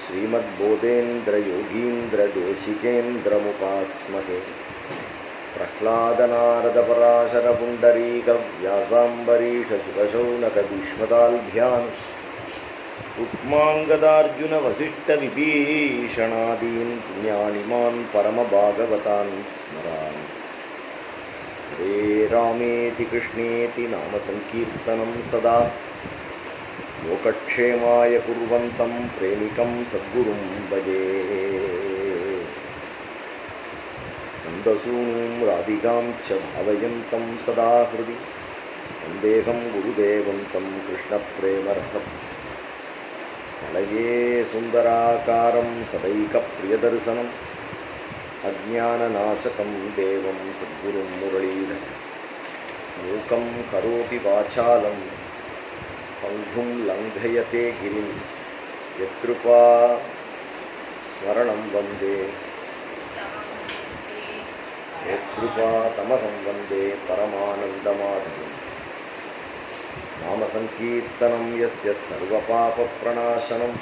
श्रीमद्बोधेन्द्रयोगीन्द्रदेशिकेन्द्रमुपास्महे प्रह्लादनारदपराशरपुण्डरीकव्यासाम्बरीषशुकशौनकभीष्मदाल्भ्याम् रुक्माङ्गदार्जुनवसिष्ठविभीषणादीन् पुण्यानिमान् परमभागवतान् स्मरामि। हरे रामेति कृष्णेति नामसङ्कीर्तनं सदा लोकक्षेमाय कुर्वन्तं प्रेमिकं सद्गुरुं भजे। नन्दसूनुं राधिकां च भावयन्तं सदा हृदि वन्देहं गुरुदेवं तं कृष्णप्रेमरसं कलये सुन्दराकारं सदैकप्रियदर्शनम् अज्ञाननाशकं देवं सद्गुरुं मुरलीधरं मूकं करोति वाचालं पङ्गुं लङ्घयते गिरिं यत्कृपा स्मरणं वन्दे तमहं वन्दे परमानन्दमाधवं। नामसङ्कीर्तनं यस्य सर्वपापप्रणाशनं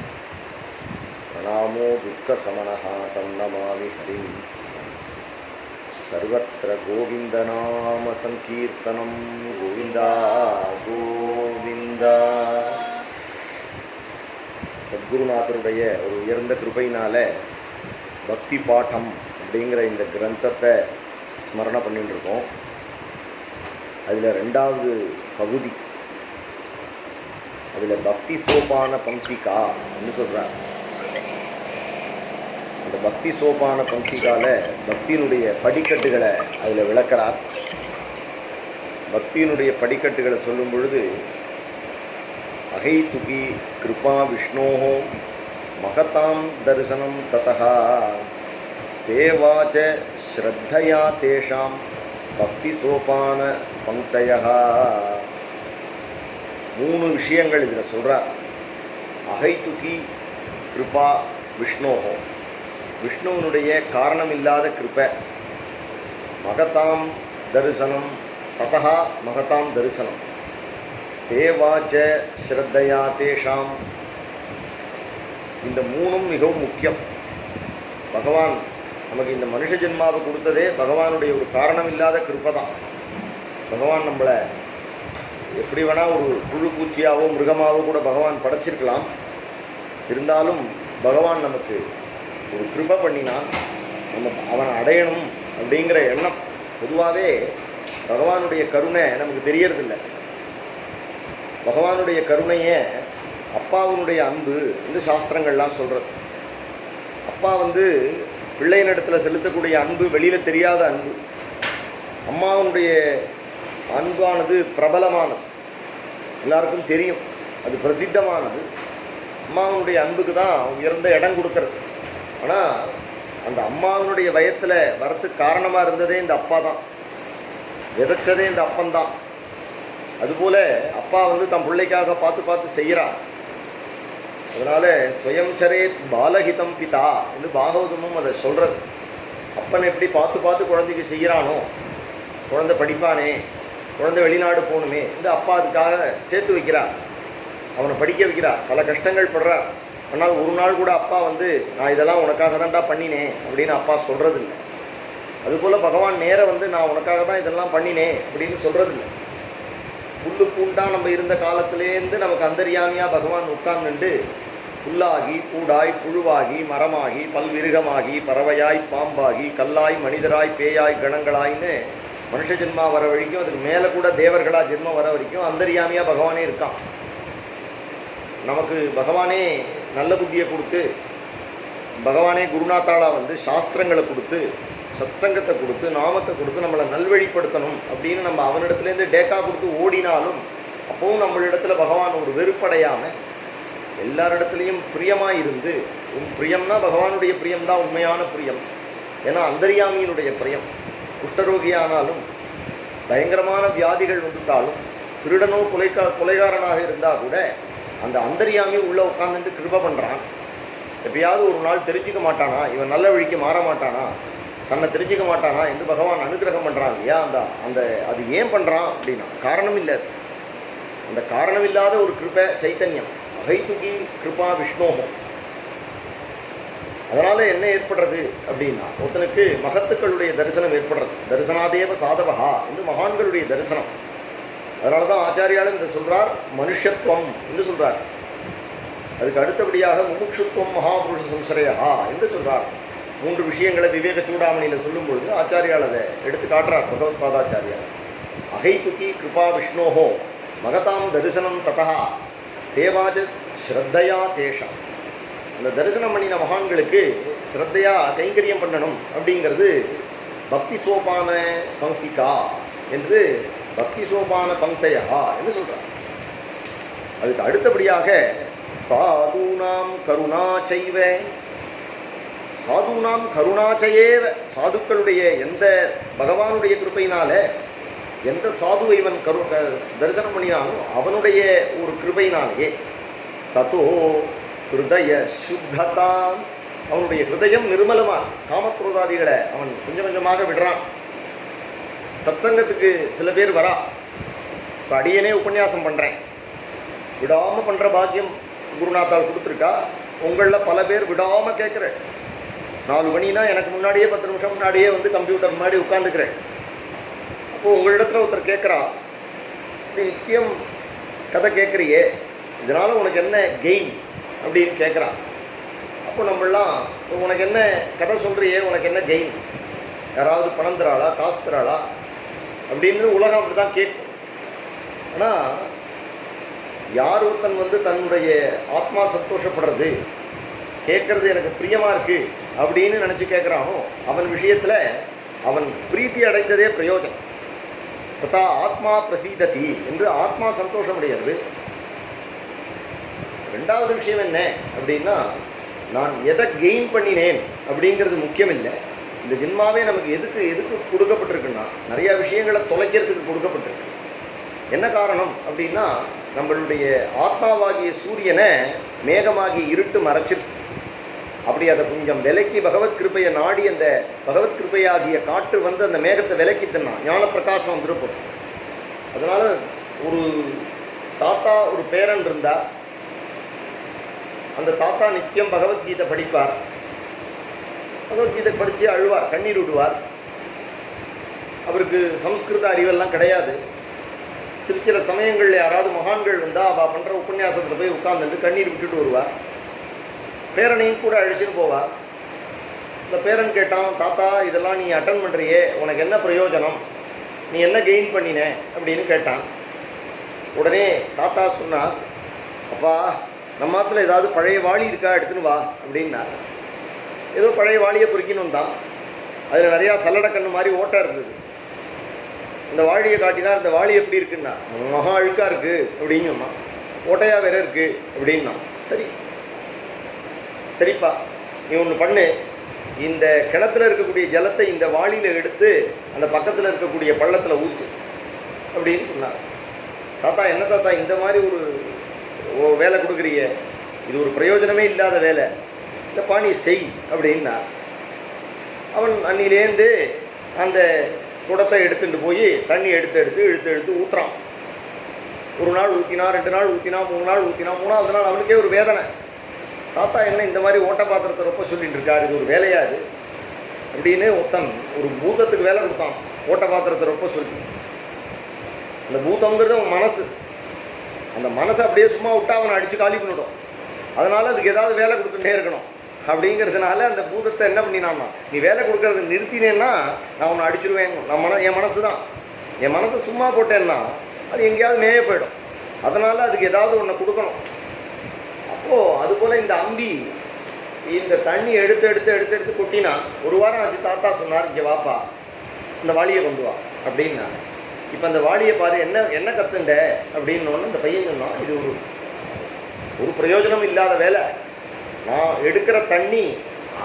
प्रणामो दुःखशमनः तं नमामि हरिं। सर्वत्र गोविन्दनामसङ्कीर्तनं गोविन्दा गोविन्दा। சத்குருநாதருடைய ஒரு உயர்ந்த கிருபையினால பக்தி பாட்டம் அப்படிங்கிற இந்த கிரந்தத்தை ஸ்மரணை பண்ணிட்டு இருக்கோம். அதில் ரெண்டாவது பகுதி, அதில் பக்தி சோபான பங்கிகா அப்படின்னு சொல்கிறார். அந்த பக்தி சோபான பங்கிகால பக்தியினுடைய படிக்கட்டுகளை அதில் விளக்கிறார். பக்தியினுடைய படிக்கட்டுகளை சொல்லும் பொழுது அகைதுகி கிருபா விஷ்ணோஹோ மகதாம் தரிசனம் ததா சேவாச்ச ஸ்ரத்தையா தேஷாம் பக்தி சோபான பங்க்தயா. 3 விஷயங்கள் இதில் சொல்கிறார். அகைதுகி கிருபா விஷ்ணோஹோ, விஷ்ணுவனுடைய காரணமில்லாத கிருபை. மகதாம் தரிசனம் ததா மகதாம் தரிசனம். சேவாச்ச ஸ்ரத்தையா தேஷாம். இந்த 3ம் மிகவும் முக்கியம். பகவான் நமக்கு இந்த மனுஷ ஜென்மாவை கொடுத்ததே பகவானுடைய ஒரு காரணம் இல்லாத கிருபை தான். பகவான் நம்மளை எப்படி வேணால் ஒரு புழு பூச்சியாவோ மிருகமாவோ கூட பகவான் படைச்சிருக்கலாம். இருந்தாலும் பகவான் நமக்கு ஒரு கிருபை பண்ணினான். நம்ம அவனை அடையணும் அப்படிங்கிற எண்ணம். பொதுவாகவே பகவானுடைய கருணை நமக்கு தெரியறதில்லை. பகவானுடைய கருணையை அப்பாவினுடைய அன்பு என்று சாஸ்திரங்கள்லாம் சொல்கிறது. அப்பா பிள்ளையினிடத்தில் செலுத்தக்கூடிய அன்பு வெளியில் தெரியாத அன்பு. அம்மாவனுடைய அன்பானது பிரபலமானது, எல்லாருக்கும் தெரியும், அது பிரசித்தமானது. அம்மாவனுடைய அன்புக்கு தான் உயர்ந்த இடம் கொடுக்கறது. ஆனால் அந்த அம்மாவனுடைய வயத்தில் வரத்துக்கு காரணமாக இருந்ததே இந்த அப்பா தான், விதைச்சதே இந்த அப்பந்தான். அதுபோல் அப்பா தம் பிள்ளைக்காக பார்த்து பார்த்து செய்கிறார். அதனால் ஸ்வயம் சரேத் பாலஹிதம் பிதா என்று பாகவதமும் அதை சொல்கிறது. அப்பனை எப்படி பார்த்து பார்த்து குழந்தைக்கு செய்கிறானோ, குழந்தை படிப்பானே, குழந்தை வெளிநாடு போகணுமே என்று அப்பா அதுக்காக சேர்த்து வைக்கிறார், அவனை படிக்க வைக்கிறார், பல கஷ்டங்கள் படுறார். ஆனால் ஒரு நாள் கூட அப்பா நான் இதெல்லாம் உனக்காக தான்டா பண்ணினேன் அப்படின்னு அப்பா சொல்கிறதில்லை. அதுபோல் பகவான் நேரம் நான் உனக்காக தான் இதெல்லாம் பண்ணினேன் அப்படின்னு சொல்கிறதில்லை. புல்லு பூண்டா நம்ம இருந்த காலத்திலேருந்து நமக்கு அந்தரியாமியாக பகவான் உட்கார்ந்துண்டு புல்லாகி பூடாய் புழுவாகி மரமாகி பல்விருகமாகி பறவையாய் பாம்பாகி கல்லாய் மனிதராய் பேயாய் கணங்களாயின்னு மனுஷ ஜென்மா வர வரைக்கும், அதுக்கு மேலே கூட தேவர்களாக ஜென்மம் வர வரைக்கும் அந்தரியாமியாக பகவானே இருக்கான். நமக்கு பகவானே நல்ல புத்தியை கொடுத்து, பகவானே குருநாத்தாளா சாஸ்திரங்களை கொடுத்து, சத்சங்கத்தை கொடுத்து, நாமத்தை கொடுத்து நம்மளை நல்வழிப்படுத்தணும் அப்படின்னு நம்ம அவனிடத்துலேருந்து டேக்கா கொடுத்து ஓடினாலும் அப்பவும் நம்மளிடத்துல பகவான் ஒரு வெறுப்படையாமல் எல்லாரிடத்துலையும் பிரியமாக இருந்து, பிரியம்னா பகவானுடைய பிரியம்தான் உண்மையான பிரியம். ஏன்னா அந்தரியாமியினுடைய பிரியம். குஷ்டரோகியானாலும், பயங்கரமான வியாதிகள் வந்துட்டாலும், திருடனோ கொலைகாரனாக இருந்தால் கூட அந்த அந்தரியாமி உள்ளே உட்காந்துட்டு கிருபை பண்ணுறான். எப்பயாவது ஒரு நாள் தெரிஞ்சுக்க மாட்டானா, இவன் நல்ல வழிக்கு மாற மாட்டானா, தன்னை தெரிஞ்சுக்க மாட்டானா என்று பகவான் அனுகிரகம் பண்ணுறான் இல்லையா. அது ஏன் பண்ணுறான் அப்படின்னா காரணம் இல்லை. அந்த காரணமில்லாத ஒரு கிருபை சைத்தன்யம். அகைதுகி கிருபா விஷ்ணோஹோ. அதனால் என்ன ஏற்படுறது அப்படின்னா, ஒருத்தனுக்கு மகத்துக்களுடைய தரிசனம் ஏற்படுறது. தரிசனாதேவ சாதவகா என்று மகான்களுடைய தரிசனம். அதனால தான் ஆச்சாரியாலும் இதை சொல்கிறார், மனுஷத்துவம் என்று சொல்கிறார். அதுக்கு அடுத்தபடியாக முமுட்சுத்துவம் மகாபுருஷ சம்சரையா என்று சொல்கிறார். 3 விஷயங்களை விவேக சூடாமணியில் சொல்லும் பொழுது ஆச்சாரியால் அதை எடுத்து காட்டுறார் பகவத் பாதாச்சாரியார். அகைத்துகி கிருபா விஷ்ணோஹோ மகதாம் தரிசனம் ததா சேவாஜ ஸ்ரத்தையா தேஷாம். அந்த தரிசனம் பண்ணின மகான்களுக்கு ஸ்ரத்தையா கைங்கரியம் பண்ணணும் அப்படிங்கிறது பக்தி சோபான பங்கிகா என்று, பக்தி சோபான பங்கையா என்று சொல்கிறார். அதுக்கு அடுத்தபடியாக சாதுனாம் கருணாச்சைவ, சாதுனாம் கருணாச்சையேவ, சாதுக்களுடைய எந்த பகவானுடைய கிருபையினால எந்த சாதுவை இவன் தரிசனம் பண்ணினாலும் அவனுடைய ஒரு கிருபையினாலேயே தத்தோ ஹிருதய சுத்ததாம், அவனுடைய ஹிருதயம் நிர்மலமாக காமக்ரோதாதிகளை அவன் கொஞ்சம் கொஞ்சமாக விடுறான். சத்சங்கத்துக்கு சில பேர் வரா, இப்போ அடியனே உபன்யாசம் பண்ணுறேன், விடாமல் பண்ணுற பாக்கியம் குருநாத்தால் கொடுத்துருக்கா. உங்களில் பல பேர் விடாமல் கேட்குறேன். 4 மணினா எனக்கு முன்னாடியே 10 நிமிஷம் முன்னாடியே வந்து கம்ப்யூட்டர் முன்னாடி உட்காந்துக்கிறேன். அப்போது உங்களிடத்துல ஒருத்தர் கேட்குறா, நீ நித்தியம் கதை கேட்குறியே, இதனால் உனக்கு என்ன கெயின் அப்படின்னு கேட்குறான். அப்போ நம்மளாம் உனக்கு என்ன கதை சொல்கிறியே, உனக்கு என்ன கெயின், யாராவது பணம் தராளா, காசு தராளா அப்படின்னு உலகம் அப்படி தான் கேட்கும். ஆனால் யார் ஒருத்தன் வந்து தன்னுடைய ஆத்மா சந்தோஷப்படுறது, கேட்குறது எனக்கு பிரியமாக இருக்குது அப்படின்னு நினச்சி கேட்குறானோ அவன் விஷயத்தில் அவன் பிரீத்தி அடைந்ததே பிரயோஜனம். ததா ஆத்மா பிரசீததி என்று ஆத்மா சந்தோஷம் அடைகிறது. 2வது விஷயம் என்ன அப்படின்னா, நான் எதை கெயின் பண்ணினேன் அப்படிங்கிறது முக்கியம் இல்லை. இந்த ஜென்மாவே நமக்கு எதுக்கு கொடுக்கப்பட்டிருக்குன்னா, நிறையா விஷயங்களை தொலைக்கிறதுக்கு கொடுக்கப்பட்டிருக்கு. என்ன காரணம் அப்படின்னா, நம்மளுடைய ஆத்மாவாகிய சூரியனை மேகமாகி இருட்டு மறைச்சிருக்கு. அப்படி அதை கொஞ்சம் விலக்கி பகவத் கிருப்பையை நாடி அந்த பகவத் கிருப்பையாகிய காற்று வந்து அந்த மேகத்தை விலக்கித்தன்னா ஞான பிரகாசம் வந்துருப்போம். அதனால் ஒரு தாத்தா ஒரு பேரன் இருந்தார். அந்த தாத்தா நித்தியம் பகவத்கீதை படிப்பார். பகவத்கீதை படித்து அழுவார், கண்ணீர் விடுவார். அவருக்கு சம்ஸ்கிருத அறிவெல்லாம் கிடையாது. சில சமயங்களில் யாராவது மகான்கள் வந்தால் அவள் பண்ணுற உபன்யாசத்தில் போய் உட்கார்ந்துட்டு கண்ணீர் விட்டுட்டு வருவார். பேரனையும் கூட அழிச்சுன்னு போவார். இந்த பேரன் கேட்டான், தாத்தா இதெல்லாம் நீ அட்டன் பண்ணுறியே, உனக்கு என்ன பிரயோஜனம், நீ என்ன கெயின் பண்ணின அப்படின்னு கேட்டான். உடனே தாத்தா சொன்னார், அப்பா நம்ம ஆத்துல ஏதாவது பழைய வாளி இருக்கா எடுத்துன்னு வா அப்படின்னார். ஏதோ பழைய வாளியை பொறுக்கின்னு தான், அதில் நிறையா சல்லடக்கண்ணு மாதிரி ஓட்டை இருந்தது. இந்த வாளியை காட்டினா, இந்த வாளி எப்படி இருக்குன்னா, மகா அழுக்காக இருக்குது அப்படின்னு சொன்னான். ஓட்டையாக வேற இருக்குது அப்படின்னா, சரிப்பா நீ ஒன்று பண்ணு, இந்த கிணத்துல இருக்கக்கூடிய ஜலத்தை இந்த வாளியில் எடுத்து அந்த பக்கத்தில் இருக்கக்கூடிய பள்ளத்தில் ஊற்று அப்படின்னு சொன்னார். தாத்தா என்ன தாத்தா இந்த மாதிரி ஒரு வேலை கொடுக்குறீங்க, இது ஒரு பிரயோஜனமே இல்லாத வேலை, இந்த பாணி செய் அப்படின்னார். அவன் அன்னிலேருந்து அந்த குடத்தை எடுத்துட்டு போய் தண்ணி எடுத்து ஊற்றுறான். 1 நாள் ஊற்றினா, 2 நாள் ஊற்றினா, 3 நாள் ஊற்றினா, 3வது நாள் அவனுக்கே ஒரு வேதனை. தாத்தா என்ன இந்த மாதிரி ஓட்ட பாத்திரத்தை ரொம்ப சொல்லிட்டு இருக்காரு, இது ஒரு வேலையாது அப்படின்னு ஒருத்தன் ஒரு பூதத்துக்கு வேலை கொடுத்தான். ஓட்ட பாத்திரத்தை ரொம்ப சொல்லி, அந்த பூதம்ங்கிறது அவன் மனசு, அந்த மனசை அப்படியே சும்மா விட்டா அவனை அடித்து காலி பண்ணிவிடும். அதனால் அதுக்கு ஏதாவது வேலை கொடுத்துட்டே இருக்கணும் அப்படிங்கிறதுனால அந்த பூதத்தை என்ன பண்ணினான்னா, நீ வேலை கொடுக்கறத நிறுத்தினேன்னா நான் உன்னை அடிச்சிருவேன். என் மனசு தான், என் மனசை சும்மா போட்டேன்னா அது எங்கேயாவது மேய போயிடும். அதனால் அதுக்கு ஏதாவது ஒன்று கொடுக்கணும். அப்போது அதுபோல் இந்த அம்பி இந்த தண்ணி எடுத்து கொட்டினா 1 வாரம் ஆச்சு. தாத்தா சொன்னார், இங்கே வாப்பா இந்த வாளியை கொண்டு வா அப்படின்னா. இப்போ அந்த வாளியை பாரு, என்ன கற்றுண்ட அப்படின்னோன்னு இந்த பையன் சொன்னான், இது ஒரு பிரயோஜனம் இல்லாத வேலை. நான் எடுக்கிற தண்ணி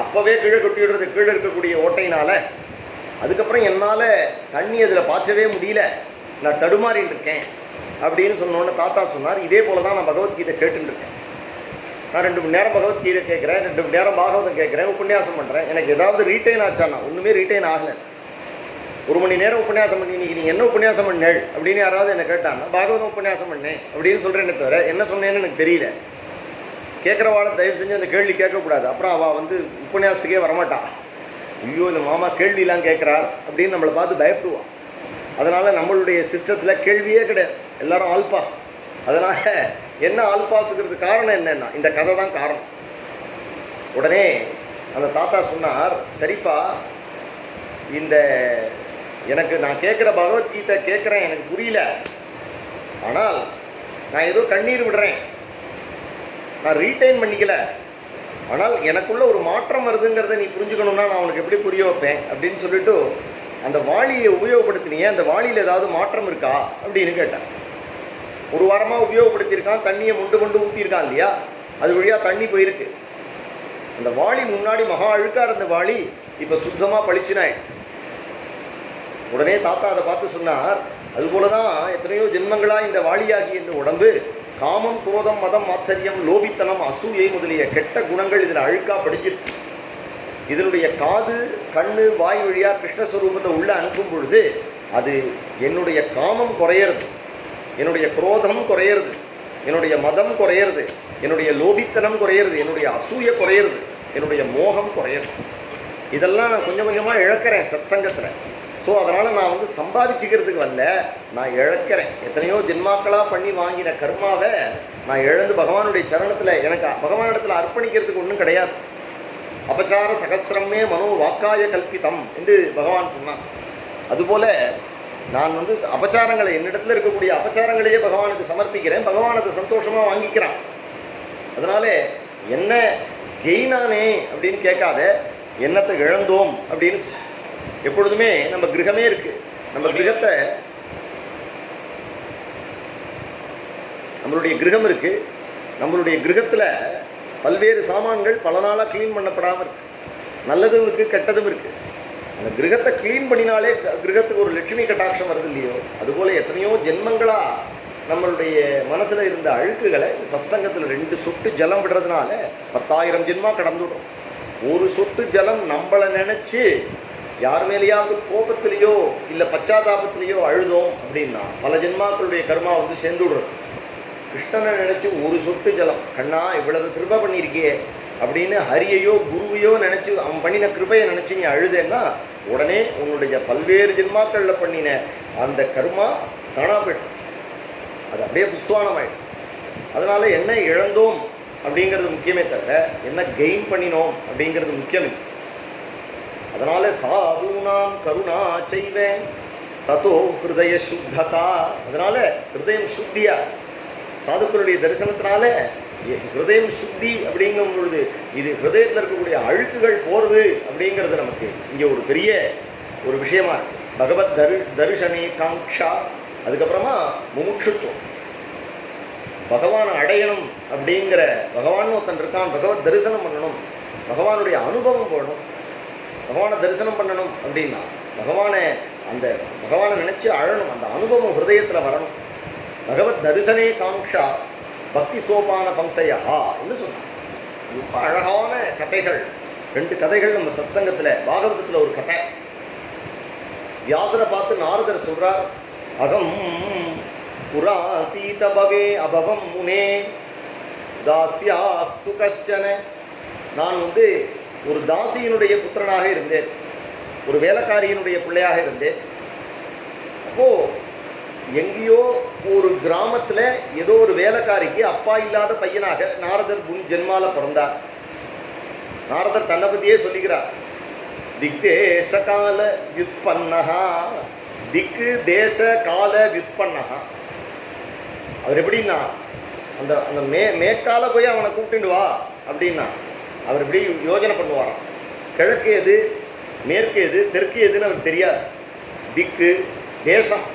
அப்போவே கீழே கொட்டிடுறது, கீழே இருக்கக்கூடிய ஓட்டையினால். அதுக்கப்புறம் என்னால் தண்ணி அதில் பாய்ச்சவே முடியல, நான் தடுமாறின்னு இருக்கேன் அப்படின்னு சொன்னோன்னு தாத்தா சொன்னார், இதே போல் தான் நான் பகவத்கீதை கேட்டுன்னு இருக்கேன். நான் 2 மணி நேரம் பகவத்கீதை கேட்குறேன், 2 மணி நேரம் பாகவதம் கேட்குறேன், உபன்யாசம் பண்ணுறேன். எனக்கு ஏதாவது ரீட்டைன் ஆச்சானா? ஒன்றுமே ரீட்டைன் ஆகலை. 1 மணி நேரம் உபன்யாசம் பண்ணி இன்றைக்கி நீங்கள் என்ன உபன்யாசம் பண்ணேள் அப்படின்னு யாராவது என்னை கேட்டான்னா பாகவதம் உபன்யாசம் பண்ணேன் அப்படின்னு சொல்கிறேன்னு தவிர என்ன சொன்னேன்னு எனக்கு தெரியல. கேட்குறவாளை தயவு செஞ்சு அந்த கேள்வி கேட்கக்கூடாது. அப்புறம் அவள் வந்து உபன்யாசத்துக்கே வரமாட்டா. ஐயோ இந்த மாமா கேள்வியெலாம் கேட்குறார் அப்படின்னு நம்மளை பார்த்து பயப்படுவான். அதனால் நம்மளுடைய சிஸ்டத்தில் கேள்வியே கிடையாது, எல்லோரும் ஆல் பாஸ். அதனால் என்ன ஆல் பாஸுங்கிறது காரணம் என்னென்னா இந்த கதை தான் காரணம். உடனே அந்த தாத்தா சொன்னார், சரிப்பா இந்த எனக்கு நான் கேட்குற பகவத்கீதை கேட்குறேன், எனக்கு புரியல, ஆனால் நான் ஏதோ கண்ணீர் விடுறேன், நான் ரீட்டைன் பண்ணிக்கல, ஆனால் எனக்குள்ள ஒரு மாற்றம் வருதுங்கிறத நீ புரிஞ்சுக்கணும்னா நான் உனக்கு எப்படி புரிய வைப்பேன் அப்படின்னு சொல்லிட்டு அந்த வாளியை உபயோகப்படுத்தினியே, அந்த வாளியில் ஏதாவது மாற்றம் இருக்கா அப்படின்னு கேட்டேன். ஒரு வாரமாக உபயோகப்படுத்தியிருக்கான், தண்ணியை மொண்டு ஊற்றியிருக்கான் இல்லையா, அது வழியாக தண்ணி போயிருக்கு. அந்த வாளி முன்னாடி மகா அழுக்காக இருந்த வாளி இப்போ சுத்தமாக பளிச்சுனாயிடுச்சு. உடனே தாத்தா அதை பார்த்து சொன்னார், அதுபோல தான் எத்தனையோ ஜென்மங்களாக இந்த வாளியாகிய இந்த உடம்பு காமம், குரோதம், மதம், ஆச்சரியம், லோபித்தனம், அசூயை முதலிய கெட்ட குணங்கள் இதில் அழுக்காக படிஞ்சிருக்கு. இதனுடைய காது, கண்ணு, வாய் வழியாக கிருஷ்ணஸ்வரூபத்தை உள்ளே அனுப்பும் பொழுது அது என்னுடைய காமம் குறையிறது, என்னுடைய குரோதம் குறையிறது, என்னுடைய மதம் குறையிறது, என்னுடைய லோபித்தனம் குறையிறது, என்னுடைய அசூயை குறையிறது, என்னுடைய மோகம் குறையிறது. இதெல்லாம் நான் கொஞ்சம் கொஞ்சமாக இழக்கிறேன் சத் சங்கத்தில். ஸோ அதனால் நான் வந்து சம்பாதிச்சுக்கிறதுக்கு வரல, நான் இழக்கிறேன். எத்தனையோ ஜென்மாக்களாக பண்ணி வாங்கின கர்மாவை நான் இழந்து பகவானுடைய சரணத்தில் எனக்கு பகவானிடத்தில் அர்ப்பணிக்கிறதுக்கு ஒன்றும் கிடையாது. அபச்சார சகசிரமே மனோ வாக்காய கல்பிதம் என்று பகவான் சொன்னான். அதுபோல் நான் வந்து அபச்சாரங்களை, என்னிடத்தில் இருக்கக்கூடிய அபச்சாரங்களையே பகவானுக்கு சமர்ப்பிக்கிறேன், பகவானுக்கு சந்தோஷமாக வாங்கிக்கிறான். அதனால் என்ன கெயினானே அப்படின்னு கேட்காத, என்னத்தை இழந்தோம் அப்படின்னு சொல்லு. எப்பொழுதுமே நம்ம கிரகமே இருக்குது, நம்ம கிரகத்தை, நம்மளுடைய கிரகம் இருக்குது, நம்மளுடைய கிரகத்தில் பல்வேறு சாமான்கள் பல நாளாக க்ளீன் பண்ணப்படாமல் இருக்குது. நல்லதும் இருக்குது, கெட்டதும் இருக்குது. அந்த கிரகத்தை க்ளீன் பண்ணினாலே கிரகத்துக்கு ஒரு லட்சுமி கட்டாட்சம் வருது இல்லையோ, அதுபோல் எத்தனையோ ஜென்மங்களாக நம்மளுடைய மனசில் இருந்த அழுக்குகளை சத்சங்கத்தில் 2 சொட்டு ஜலம் விடுறதுனால 10,000 ஜென்மா கடந்துடும். ஒரு சொட்டு ஜலம் நம்மளை நினச்சி யார் மேலேயாவது கோபத்திலேயோ இல்லை பச்சாதாபத்திலேயோ அழுதோம் அப்படின்னா பல ஜென்மாக்களுடைய கர்மா வந்து சேர்ந்து விடுறது. கிருஷ்ணனை நினச்சி ஒரு சொட்டு ஜலம், கண்ணா இவ்வளவு கிருபை பண்ணியிருக்கியே அப்படின்னு ஹரியையோ குருவையோ நினச்சி அவன் பண்ணின கிருபையை நினச்சி நீ அழுதேன்னா உடனே உன்னுடைய பல்வேறு ஜென்மாக்களில் பண்ணின அந்த கர்மா காணா போயிடும், அது அப்படியே புஸ்வானமாயிடும். அதனால் என்ன இழந்தோம் அப்படிங்கிறது முக்கியமே தவிர என்ன கெயின் பண்ணினோம் அப்படிங்கிறது முக்கியம். அதனால் சாதுனாம் கருணா செய்வேன் தத்தோ ஹிருதய சுத்ததா. அதனால் ஹிருதயம் சுத்தியா, சாதுக்களுடைய தரிசனத்தினால ஹிருதயம் சுத்தி அப்படிங்கும் பொழுது இது ஹிருதயத்தில் இருக்கக்கூடிய அழுக்குகள் போகிறது அப்படிங்கிறது நமக்கு இங்கே ஒரு பெரிய ஒரு விஷயமா இருக்குது. பகவத் தரிசனே காங்ஷா, அதுக்கப்புறமா முமுட்சுத்துவம், பகவானை அடையணும் அப்படிங்கிற, பகவான் ஒருத்தன் இருக்கான், பகவத் தரிசனம் பண்ணணும், பகவானுடைய அனுபவம் போகணும். பகவானை தரிசனம் பண்ணணும் அப்படின்னா பகவானை நினச்சி அழணும், அந்த அனுபவம் ஹிருதயத்தில் வரணும். பகவத் தரிசனே காங்ஷா பக்தி சோபான பங்கையா என்று சொன்னான். ரொம்ப அழகான கதைகள், 2 கதைகள் நம்ம சத்சங்கத்தில், பாகவதத்தில் ஒரு கதை. வியாசரை பார்த்து நாரதர் சொல்றார், அகம் புராதீத பவே அபவம் முனே தாஸ்யாஸ்து கஷ்டன. நான் வந்து ஒரு தாசியினுடைய புத்திரனாக இருந்தேன், ஒரு வேலைக்காரியினுடைய பிள்ளையாக இருந்தேன். அப்போது எங்கேயோ ஒரு கிராமத்தில் ஏதோ ஒரு வேலைக்காரிக்கு அப்பா இல்லாத பையனாக நாரதர் ஜென்மால பிறந்தார். நாரதர் தன்னை பற்றியே சொல்லிக்கிறார், திக்தேச கால வியுத்பன்னஹா, திக்கு தேச கால வியுத்பன்னஹா. அவர் எப்படின்னா அந்த அந்த மேற்கால போய் அவனை கூப்பிட்டு வா அப்படின்னா அவர் எப்படி யோஜனை பண்ணுவாராம். கிழக்கு எது, மேற்கு எது, தெற்கு எதுன்னு அவர் தெரியாது. திக்கு தேசம்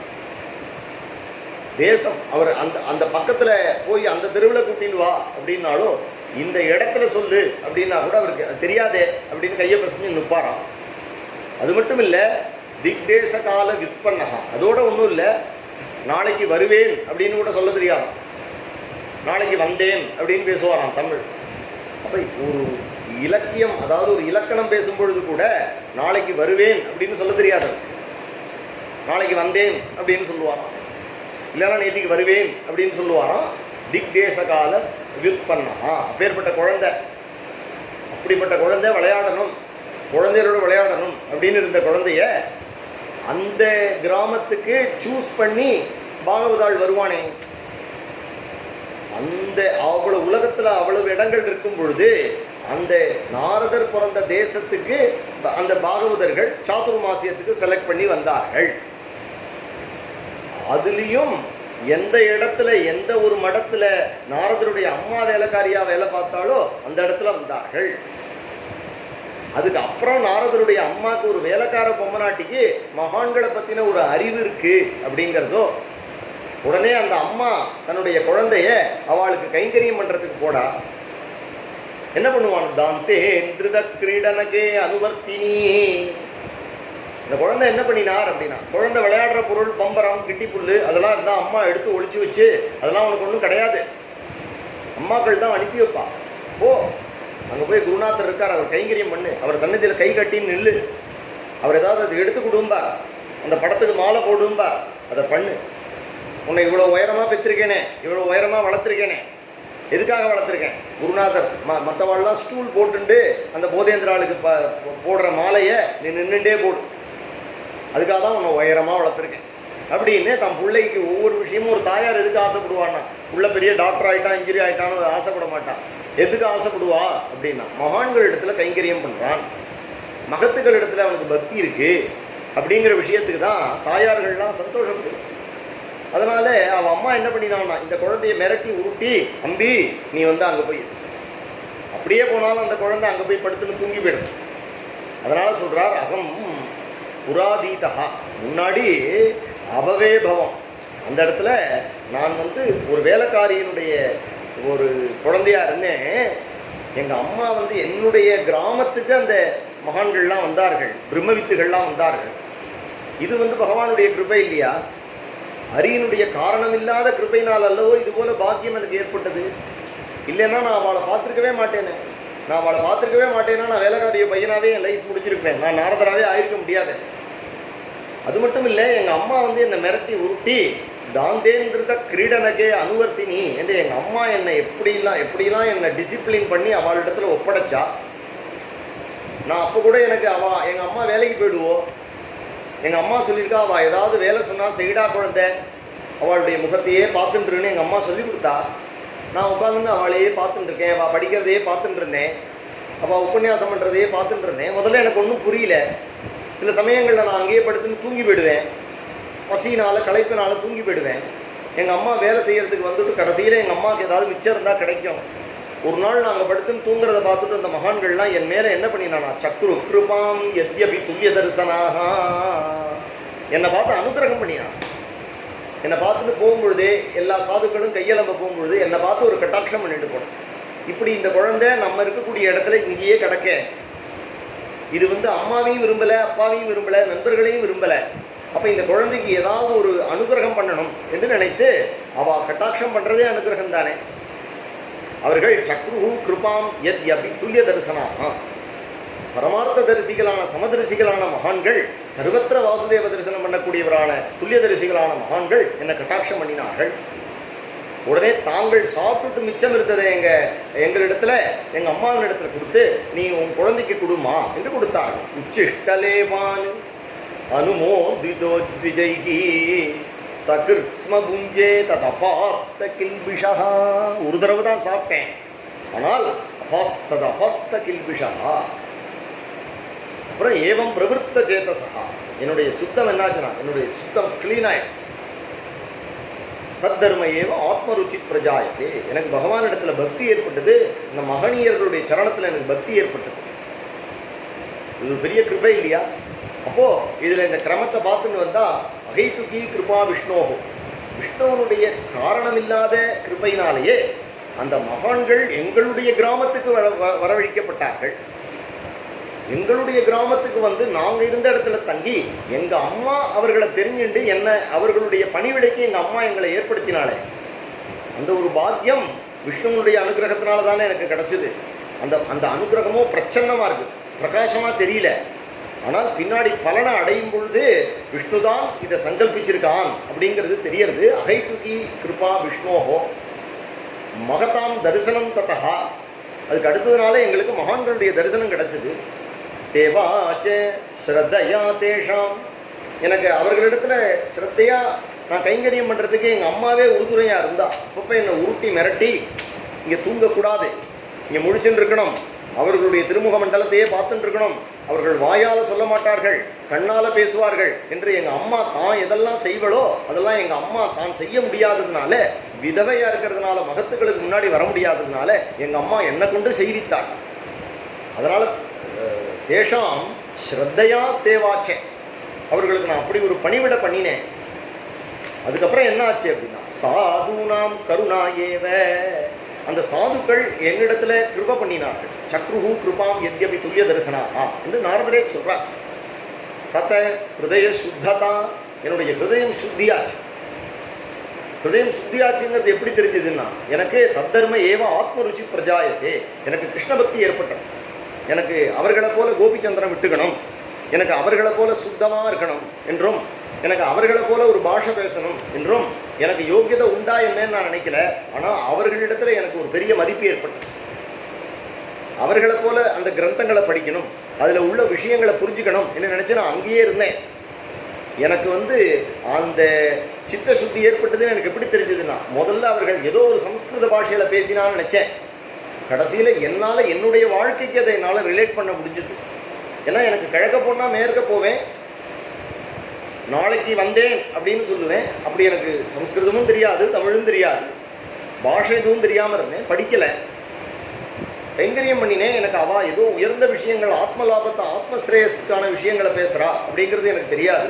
தேசம் அவர் அந்த அந்த பக்கத்தில் போய் அந்த தெருவில் கூட்டின்னு வா அப்படின்னாலும் இந்த இடத்துல சொல்லு அப்படின்னா கூட அவருக்கு அது தெரியாதே அப்படின்னு கையை பசங்க நிற்பாராம். அது மட்டும் இல்லை, திக்தேச கால விற்பன்னகா, அதோட ஒன்றும் இல்லை, நாளைக்கு வருவேன் அப்படின்னு கூட சொல்ல தெரியாதான், நாளைக்கு வந்தேன் அப்படின்னு பேசுவாராம் தமிழ். அப்போ ஒரு இலக்கியம், அதாவது ஒரு இலக்கணம் பேசும்பொழுது கூட நாளைக்கு வருவேன் அப்படின்னு சொல்ல தெரியாது, நாளைக்கு வந்தேன் அப்படின்னு சொல்லுவாராம். இல்லைன்னா நேற்றுக்கு வருவேன் அப்படின்னு சொல்லுவாராம். திக்தேச கால வியுத்பன்னா. அப்பேற்பட்ட குழந்தை, அப்படிப்பட்ட குழந்தை விளையாடணும், குழந்தைகளோட விளையாடணும் அப்படின்னு இருந்த குழந்தைய அந்த கிராமத்துக்கு சூஸ் பண்ணி பாகவதாள் வருவானே, அந்த அவ்வளவு உலகத்துல அவ்வளவு இடங்கள் இருக்கும் பொழுது அந்த நாரதர் பிறந்த தேசத்துக்கு அந்த பாகவதர்கள் சாதுர்மாசியத்துக்கு செலக்ட் பண்ணி வந்தார்கள். அதுலேயும் எந்த இடத்துல எந்த ஒரு மடத்துல நாரதருடைய அம்மா வேலைக்காரியா வேலை பார்த்தாலோ அந்த இடத்துல வந்தார்கள். அதுக்கு அப்புறம் நாரதருடைய அம்மாவுக்கு ஒரு வேலைக்கார பொம்மநாட்டிக்கு மகான்களை பத்தின ஒரு அறிவு இருக்கு அப்படிங்கிறதோ, உடனே அந்த அம்மா தன்னுடைய குழந்தைய அவளுக்கு கைங்கரியம் பண்றதுக்கு போடா. என்ன பண்ணுவான்? தாந்தே திருத கிரீடனகே அனுவர்த்தினி. இந்த குழந்தை என்ன பண்ணினார் அப்படின்னா, குழந்தை விளையாடுற பொருள் பம்பரம் கிட்டி புல்லு அதெல்லாம் இருந்தால் அம்மா எடுத்து ஒழிச்சு வச்சு அதெல்லாம் அவனுக்கு ஒன்றும் கிடையாது, அம்மாக்கள் தான் அனுப்பி வைப்பா. போ அங்கே போய் குருநாதர் இருக்கார், அவர் கைங்கரியம் பண்ணு, அவர் சன்னதியில் கை கட்டின்னு நில்லு, அவர் ஏதாவது அதை எடுத்து கொடும்பார், அந்த படத்துக்கு மாலை போடும்பார், அதை பண்ணு. உன்னை இவ்வளோ உயரமாக பெற்றிருக்கேனே, இவ்வளோ உயரமாக வளர்த்துருக்கேனே, எதுக்காக வளர்த்துருக்கேன்? குருநாதர் மற்றவாள்லாம் ஸ்டூல் போட்டுண்டு அந்த போதேந்திராளுக்கு போடுற மாலையை நீ நின்றுண்டே போடு, அதுக்காக தான் உன்னை உயரமாக வளர்த்துருக்கேன் அப்படின்னு தன் பிள்ளைக்கு ஒவ்வொரு விஷயமும். ஒரு தாயார் எதுக்கு ஆசைப்படுவான்னா, உள்ள பெரிய டாக்டர் ஆகிட்டான் இன்ஜுரி ஆகிட்டான்னு ஆசைப்பட மாட்டான். எதுக்கு ஆசைப்படுவா அப்படின்னா, மகான்கள் இடத்துல கைங்கரியம் பண்ணுறான், மகத்துக்கள் இடத்துல அவனுக்கு பக்தி இருக்கு அப்படிங்கிற விஷயத்துக்கு தான் தாயார்கள்லாம் சந்தோஷப்படுது. அதனால அவன் அம்மா என்ன பண்ணினான்னா, இந்த குழந்தைய மிரட்டி உருட்டி, அம்பி நீ வந்து அங்கே போய், அப்படியே போனாலும் அந்த குழந்தை அங்கே போய் படுத்துன்னு தூங்கி போயிடும். அதனால சொல்றார், அகம் புராதீதா, முன்னாடி அபவேபவம், அந்த இடத்துல நான் வந்து ஒரு வேலைக்காரியினுடைய ஒரு குழந்தையா இருந்தேன். எங்கள் அம்மா வந்து என்னுடைய கிராமத்துக்கு அந்த மகான்கள்லாம் வந்தார்கள், பிரம்மவித்துகள்லாம் வந்தார்கள். இது வந்து பகவானுடைய கிருபை இல்லையா? அரியனுடைய காரணம் இல்லாத கிருபைனால் அல்லவோ இது போல பாக்கியம் எனக்கு ஏற்பட்டது. இல்லைன்னா நான் அவளை பார்த்துருக்கவே மாட்டேனே. நான் அவளை பார்த்துருக்கவே மாட்டேன்னா நான் வேலைக்காரிய பையனாவே என் லைஃப் முடிச்சிருப்பேன், நான் நாரதராகவே ஆயிருக்க முடியாது. அது மட்டும் இல்லை, எங்கள் அம்மா வந்து என்னை மிரட்டி உருட்டி தாந்தேந்திரத கிரீடனகே அனுவர்த்தினி என்று எங்கள் அம்மா என்னை எப்படிலாம் என்னை டிசிப்ளின் பண்ணி அவளிடத்துல ஒப்படைச்சா. நான் அப்போ கூட எனக்கு எங்கள் அம்மா வேலைக்கு போயிடுவோம், எங்கள் அம்மா சொல்லியிருக்கா, அவள் ஏதாவது வேலை சொன்னால் செய்டா குழந்தை, அவளுடைய முகத்தையே பார்த்துட்டுருன்னு எங்கள் அம்மா சொல்லி கொடுத்தா. நான் உட்காந்துன்னு அவளையே பார்த்துட்டுருக்கேன், அவள் படிக்கிறதையே பார்த்துட்டு இருந்தேன், அவள் உபன்யாசம் பண்ணுறதையே பார்த்துட்டு இருந்தேன். முதல்ல எனக்கு ஒன்றும் புரியல. சில சமயங்களில் நான் அங்கேயே படுத்துன்னு தூங்கி போயிடுவேன், பசியினால் களைப்பினால் தூங்கி போயிடுவேன். எங்கள் அம்மா வேலை செய்கிறதுக்கு வந்துட்டு கடைசியில் எங்கள் அம்மாவுக்கு ஏதாவது மிச்சம் இருந்தால் கிடைக்கும். ஒரு நாள் நாங்கள் படுத்துன்னு தூங்குறத பார்த்துட்டு அந்த மகான்கள்லாம் என் மேலே என்ன பண்ணினானா, சக்ரு கிருபாம் யத்யபி துல்லிய தரிசனாக, என்னை பார்த்து அனுகிரகம் பண்ணினான். என்னை பார்த்துட்டு போகும்பொழுதே எல்லா சாதுக்களும் கையெலம்ப போகும்பொழுது என்னை பார்த்து ஒரு கட்டாட்சம் பண்ணிட்டு போனேன். இப்படி இந்த குழந்தை நம்ம இருக்கக்கூடிய இடத்துல இங்கேயே கிடக்க, இது வந்து அம்மாவையும் விரும்பலை, அப்பாவையும் விரும்பலை, நண்பர்களையும் விரும்பலை. அப்போ இந்த குழந்தைக்கு ஏதாவது ஒரு அனுகிரகம் பண்ணணும் என்று நினைத்து அவள் கட்டாட்சம் பண்ணுறதே அனுகிரகம் தானே. அவர்கள் சக்ரு கிருபாம் யத் யபி துல்லிய தரிசனாக, பரமார்த்த தரிசிகளான சமதரிசிகளான மகான்கள், சர்வத்திர வாசுதேவ தரிசனம் பண்ணக்கூடியவரான துல்லிய தரிசிகளான மகான்கள் என்னை கட்டாட்சம் பண்ணினார்கள். உடனே தாங்கள் சாப்பிட்டுட்டு மிச்சம் இருந்ததை எங்களிடத்துல எங்கள் அம்மாவின் இடத்துல கொடுத்து, நீ உன் குழந்தைக்கு கொடுமா என்று கொடுத்தார்கள். உச்சிஷ்டலேவான் அனுமோதிதோத்விஜைஹி சகிருத்ஸ்ம புஞ்சே ததபாஸ்த கில்பிஷா. ஒரு தடவை தான் சாப்பிட்டேன், ஆனால் அபாஸ்த கில்பிஷா. அப்புறம் ஏவம் பிரவருத்த சேதசா, என்னுடைய சுத்தம் என்னாச்சுன்னா, என்னுடைய சுத்தம் கிளீன் ஆயிடும். தத்தர்ம ஏவ ஆத்மருச்சி பிரஜாயத்தே, எனக்கு பகவான் இடத்துல பக்தி ஏற்பட்டது, இந்த மகனியர்களுடைய சரணத்தில் எனக்கு பக்தி ஏற்பட்டது. இது பெரிய கிருபை இல்லையா? அப்போ இதில் இந்த கிரமத்தை பார்த்துன்னு வந்தால், அகைத்துகி கிருபா விஷ்ணோகோ, விஷ்ணுவனுடைய காரணமில்லாத கிருபையினாலேயே அந்த மகான்கள் எங்களுடைய கிராமத்துக்கு வரவழைக்கப்பட்டார்கள். எங்களுடைய கிராமத்துக்கு வந்து நாங்கள் இருந்த இடத்துல தங்கி எங்கள் அம்மா அவர்களை தெரிஞ்சுட்டு என்ன அவர்களுடைய பணிவிடைக்கு எங்கள் அம்மா எங்களை ஏற்படுத்தினாலே, அந்த ஒரு பாக்கியம் விஷ்ணுவனுடைய அனுகிரகத்தினால தானே எனக்கு கிடச்சிது. அந்த அனுகிரகமோ பிரச்சன்னமாக இருக்குது, பிரகாசமாக தெரியல. ஆனால் பின்னாடி பலனை அடையும் பொழுது விஷ்ணுதான் இதை சங்கல்பிச்சிருக்கான் அப்படிங்கிறது தெரியறது. அகைத்துகி கிருபா விஷ்ணோகோ, மகதாம் தரிசனம் ததா, அதுக்கு அடுத்ததுனால எங்களுக்கு மகான்களுடைய தரிசனம் கிடைச்சது. சேவாச்ச ஸ்ரத்தையா தேஷாம், எனக்கு அவர்களிடத்துல ஸ்ரத்தையா நான் கைங்கரியம் பண்ணுறதுக்கு எங்கள் அம்மாவே உறுதுணையாக இருந்தா. அப்பப்போ என்னை உருட்டி மிரட்டி இங்கே தூங்கக்கூடாது, இங்கே முழிச்சுட்டு இருக்கணும், அவர்களுடைய திருமுக மண்டலத்தையே பார்த்துட்டு இருக்கணும், அவர்கள் வாயால் சொல்ல மாட்டார்கள் கண்ணால் பேசுவார்கள் என்று எங்கள் அம்மா தான் எதெல்லாம் செய்வளோ அதெல்லாம் எங்கள் அம்மா தான் செய்ய முடியாததுனால, விதவையாக இருக்கிறதுனால, மகத்துக்களுக்கு முன்னாடி வர முடியாததுனால எங்கள் அம்மா என்னை கொண்டு செய்வித்தாள். அதனால் தேஷாம் ஸ்ரத்தையா சேவாச்சே, அவர்களுக்கு நான் அப்படி ஒரு பணிவிட பண்ணினேன். அதுக்கப்புறம் என்ன ஆச்சு அப்படின்னா, சாதுனாம் கருணா ஏவ, அந்த சாதுக்கள் என்னிடத்துல கிருப பண்ணினார்கள். சக்ருஹு கிருபாம் யத்யபி துல்லிய தரிசனாகா என்று நாரதரே சொல்றார். தத்த ஹிருதய சுத்ததா, என்னுடைய ஹிருதயம் சுத்தியாச்சு. ஹிருதயம் சுத்தியாச்சுங்கிறது எப்படி தெரிஞ்சதுன்னா, எனக்கு தத்தர்ம ஏவ ஆத்ம ருச்சி பிரஜாயத்தே, எனக்கு கிருஷ்ண பக்தி ஏற்பட்டது. எனக்கு அவர்களை போல கோபிச்சந்திரன் விட்டுக்கணும், எனக்கு அவர்களை போல சுத்தமாக இருக்கணும் என்றும், எனக்கு அவர்களை போல ஒரு பாஷை பேசணும் என்றும் எனக்கு யோக்கியதை உண்டா என்னன்னு நான் நினைக்கல. ஆனால் அவர்களிடத்துல எனக்கு ஒரு பெரிய மதிப்பு ஏற்பட்டது. அவர்களை போல அந்த கிரந்தங்களை படிக்கணும், அதில் உள்ள விஷயங்களை புரிஞ்சுக்கணும் என்று நினச்சி நான் அங்கேயே இருந்தேன். எனக்கு அந்த சித்த சுத்தி ஏற்பட்டதுன்னு எனக்கு எப்படி தெரிஞ்சதுன்னா, முதல்ல அவர்கள் ஏதோ ஒரு சம்ஸ்கிருத பாஷையில் பேசினான்னு நினச்சேன். கடைசியில் என்னால் என்னுடைய வாழ்க்கைக்கு அதை என்னால் ரிலேட் பண்ண முடிஞ்சது. ஏன்னா எனக்கு கிழக்க போனால் மேற்க போவேன், நாளைக்கு வந்தேன் அப்படின்னு சொல்லுவேன். அப்படி எனக்கு சம்ஸ்கிருதமும் தெரியாது, தமிழும் தெரியாது, பாஷை எதுவும் தெரியாமல் இருந்தேன், படிக்கலை, கைங்கரியம் பண்ணினேன். எனக்கு அவா ஏதோ உயர்ந்த விஷயங்கள், ஆத்ம லாபத்தை, ஆத்மஸ்ரேயஸுக்கான விஷயங்களை பேசுகிறா அப்படிங்கிறது எனக்கு தெரியாது.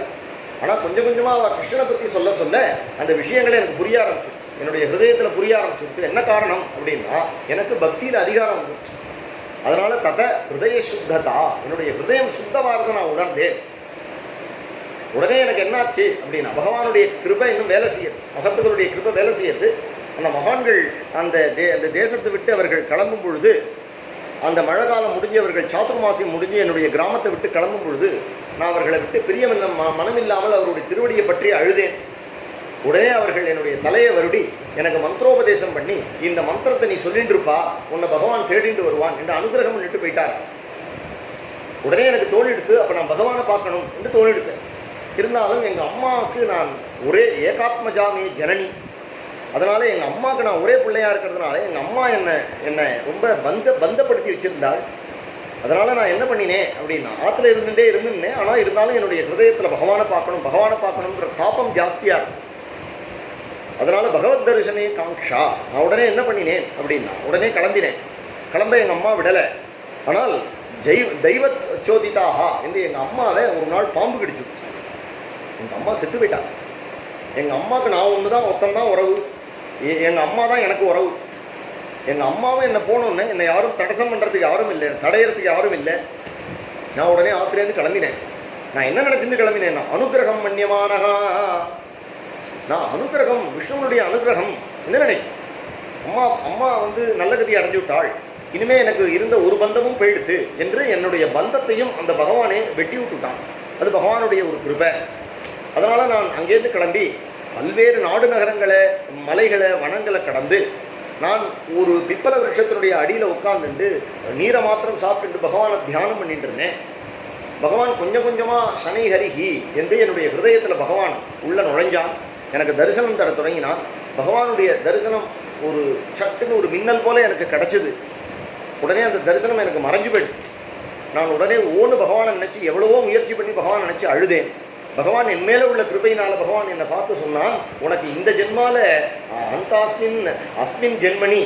ஆனால் கொஞ்சம் கொஞ்சமாக அவள் கிருஷ்ணனை பற்றி சொல்ல சொல்ல அந்த விஷயங்களை எனக்கு புரிய ஆரம்பிச்சிடுச்சு, என்னுடைய ஹிருதயத்தில் புரிய ஆரம்பிச்சுடுச்சு. என்ன காரணம் அப்படின்னா, எனக்கு பக்தியில் அதிகாரம் வந்துடுச்சு. அதனால தத ஹிருதய சுத்ததா, என்னுடைய ஹிருதயம் சுத்தமானதை நான் உணர்ந்தேன். உடனே எனக்கு என்னாச்சு அப்படின்னா, பகவானுடைய கிருபை இன்னும் வேலை செய்யுது, மகத்துகளுடைய கிருபை வேலை செய்யுது. அந்த மகான்கள் அந்த தேசத்தை விட்டு அவர்கள் கிளம்பும் பொழுது, அந்த மழை காலம் முடிஞ்சு அவர்கள் சாத்துர்மாசியம் முடிஞ்சு என்னுடைய கிராமத்தை விட்டு கிளம்பும் பொழுது, நான் அவர்களை விட்டு பிரியமில்ல மனமில்லாமல் அவருடைய திருவடியை பற்றி அழுதேன். உடனே அவர்கள் என்னுடைய தலையை வருடி எனக்கு மந்திரோபதேசம் பண்ணி, இந்த மந்திரத்தை நீ சொல்லிட்டு இருப்பா, உன்னை பகவான் தேடிட்டு வருவான் என்று அனுகிரகம் பண்ணிட்டு போயிட்டார். உடனே எனக்கு தோணிடுத்து, அப்போ நான் பகவானை பார்க்கணும் என்று தோணிடுத்தேன். இருந்தாலும் எங்கள் அம்மாவுக்கு நான் ஒரே ஏகாத்மஜாமே ஜனனி, அதனால் எங்கள் அம்மாவுக்கு நான் ஒரே பிள்ளையாக இருக்கிறதுனால எங்கள் அம்மா என்னை ரொம்ப பந்தப்படுத்தி வச்சுருந்தாள். அதனால் நான் என்ன பண்ணினேன் அப்படின்னா, ஆற்றுல இருந்துட்டேன். ஆனால் இருந்தாலும் என்னுடைய ஹிருதயத்தில் பகவானை பார்க்கணுங்கிற தாபம் ஜாஸ்தியாக இருக்கும். அதனால் பகவத் தரிசனே காங்ஷா, நான் உடனே என்ன பண்ணினேன் அப்படின்னா, உடனே கிளம்ப எங்கள் அம்மா விடலை. ஆனால் தெய்வ சோதிதாகா என்று எங்கள் அம்மாவை ஒரு நாள் பாம்பு கடிச்சுடுச்சு. எங்கள் அம்மா செத்து போயிட்டாங்க. எங்கள் அம்மாவுக்கு நான் ஒன்று தான், ஒருத்தன் உறவு, எங்கள் அம்மா தான் எனக்கு உறவு. எங்கள் அம்மாவும் என்னை போகணுன்னு என்னை யாரும் தடசம் பண்ணுறதுக்கு யாரும் இல்லை, தடையிறதுக்கு யாரும் இல்லை. நான் உடனே ஆத்திரேருந்து கிளம்பினேன். நான் என்ன நினச்சிட்டு கிளம்பினேன்னா, அனுகிரகம் மன்யமானகா, நான் அனுகிரகம், விஷ்ணுவனுடைய அனுகிரகம் என்ன நினைக்கிறேன். அம்மா நல்ல கதியை அடைஞ்சு விட்டாள், இனிமேல் எனக்கு இருந்த ஒரு பந்தமும் போயிடுத்து என்று என்னுடைய பந்தத்தையும் அந்த பகவானே வெட்டி விட்டுட்டான். அது பகவானுடைய ஒரு கிருபை. அதனால் நான் அங்கேருந்து கிளம்பி பல்வேறு நாடு நகரங்களை, மலைகளை, வனங்களை கடந்து நான் ஒரு பிப்பல விருட்சத்தினுடைய அடியில் உட்கார்ந்துட்டு நீரை மாத்திரம் சாப்பிட்டு பகவானை தியானம் பண்ணிட்டு இருந்தேன். பகவான் கொஞ்சம் கொஞ்சமாக சனை ஹரிஹி என்று என்னுடைய ஹிருதயத்தில் பகவான் உள்ள நுழைஞ்சான். எனக்கு தரிசனம் தர தொடங்கினான். பகவானுடைய தரிசனம் ஒரு சட்டுன்னு ஒரு மின்னல் போல எனக்கு கிடச்சிது. உடனே அந்த தரிசனம் எனக்கு மறைஞ்சு போயிடுச்சு. நான் உடனே பகவானை நினச்சி எவ்வளவோ முயற்சி பண்ணி பகவான் நினச்சி அழுதேன். பகவான் என் மேலே உள்ள கிருபையினால் பகவான் என்னை பார்த்து சொன்னான், உனக்கு இந்த ஜென்மால அஸ்மின் ஜென்மணி,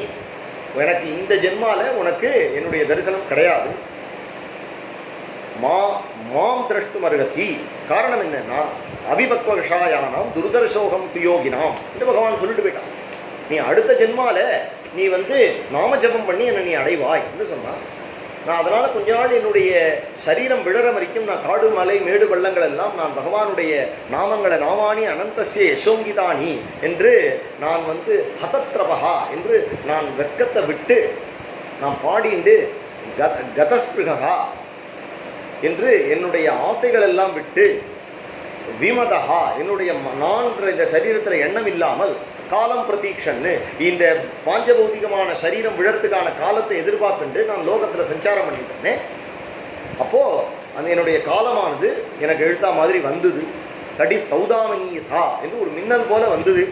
எனக்கு இந்த ஜென்மால உனக்கு என்னுடைய தரிசனம் கிடையாது. மாம் திரஷ்டு மருகசி, காரணம் என்னன்னா அவிபக்வஷாயானாம் துர்தர்சோகம் குயோகினாம் என்று பகவான் சொல்லிட்டு போயிட்டான். நீ அடுத்த ஜென்மால நீ நாம ஜபம் பண்ணி என்னை நீ அடைவாய் என்று சொன்னான். நான் அதனால் கொஞ்ச நாள் என்னுடைய சரீரம் விழற வரைக்கும் நான் காடு மலை மேடு பள்ளங்கள் எல்லாம் நான் பகவானுடைய நாமங்களை நாமானி அனந்தசிய யசோங்கிதானி என்று நான் ஹதத்ரபகா என்று நான் வெட்கத்தை விட்டு நான் பாடிண்டு கதஸ்பிருகா என்று என்னுடைய ஆசைகள் எல்லாம் விட்டு விமதஹா என்னுடைய நான்ற இந்த சரீரத்தில் எண்ணம் இல்லாமல் காலம் பிரதீக்ஷன்னு இந்த பாஞ்சபௌதிகமான சரீரம் விழறதுக்கான காலத்தை எதிர்பார்த்துட்டு நான் லோகத்தில் சஞ்சாரம் பண்ணிட்டேனே. அப்போது அந்த என்னுடைய காலமானது எனக்கு எழுத்தா மாதிரி வந்தது. தடி சௌதாமணியதா என்று ஒரு மின்னல் போல வந்தது.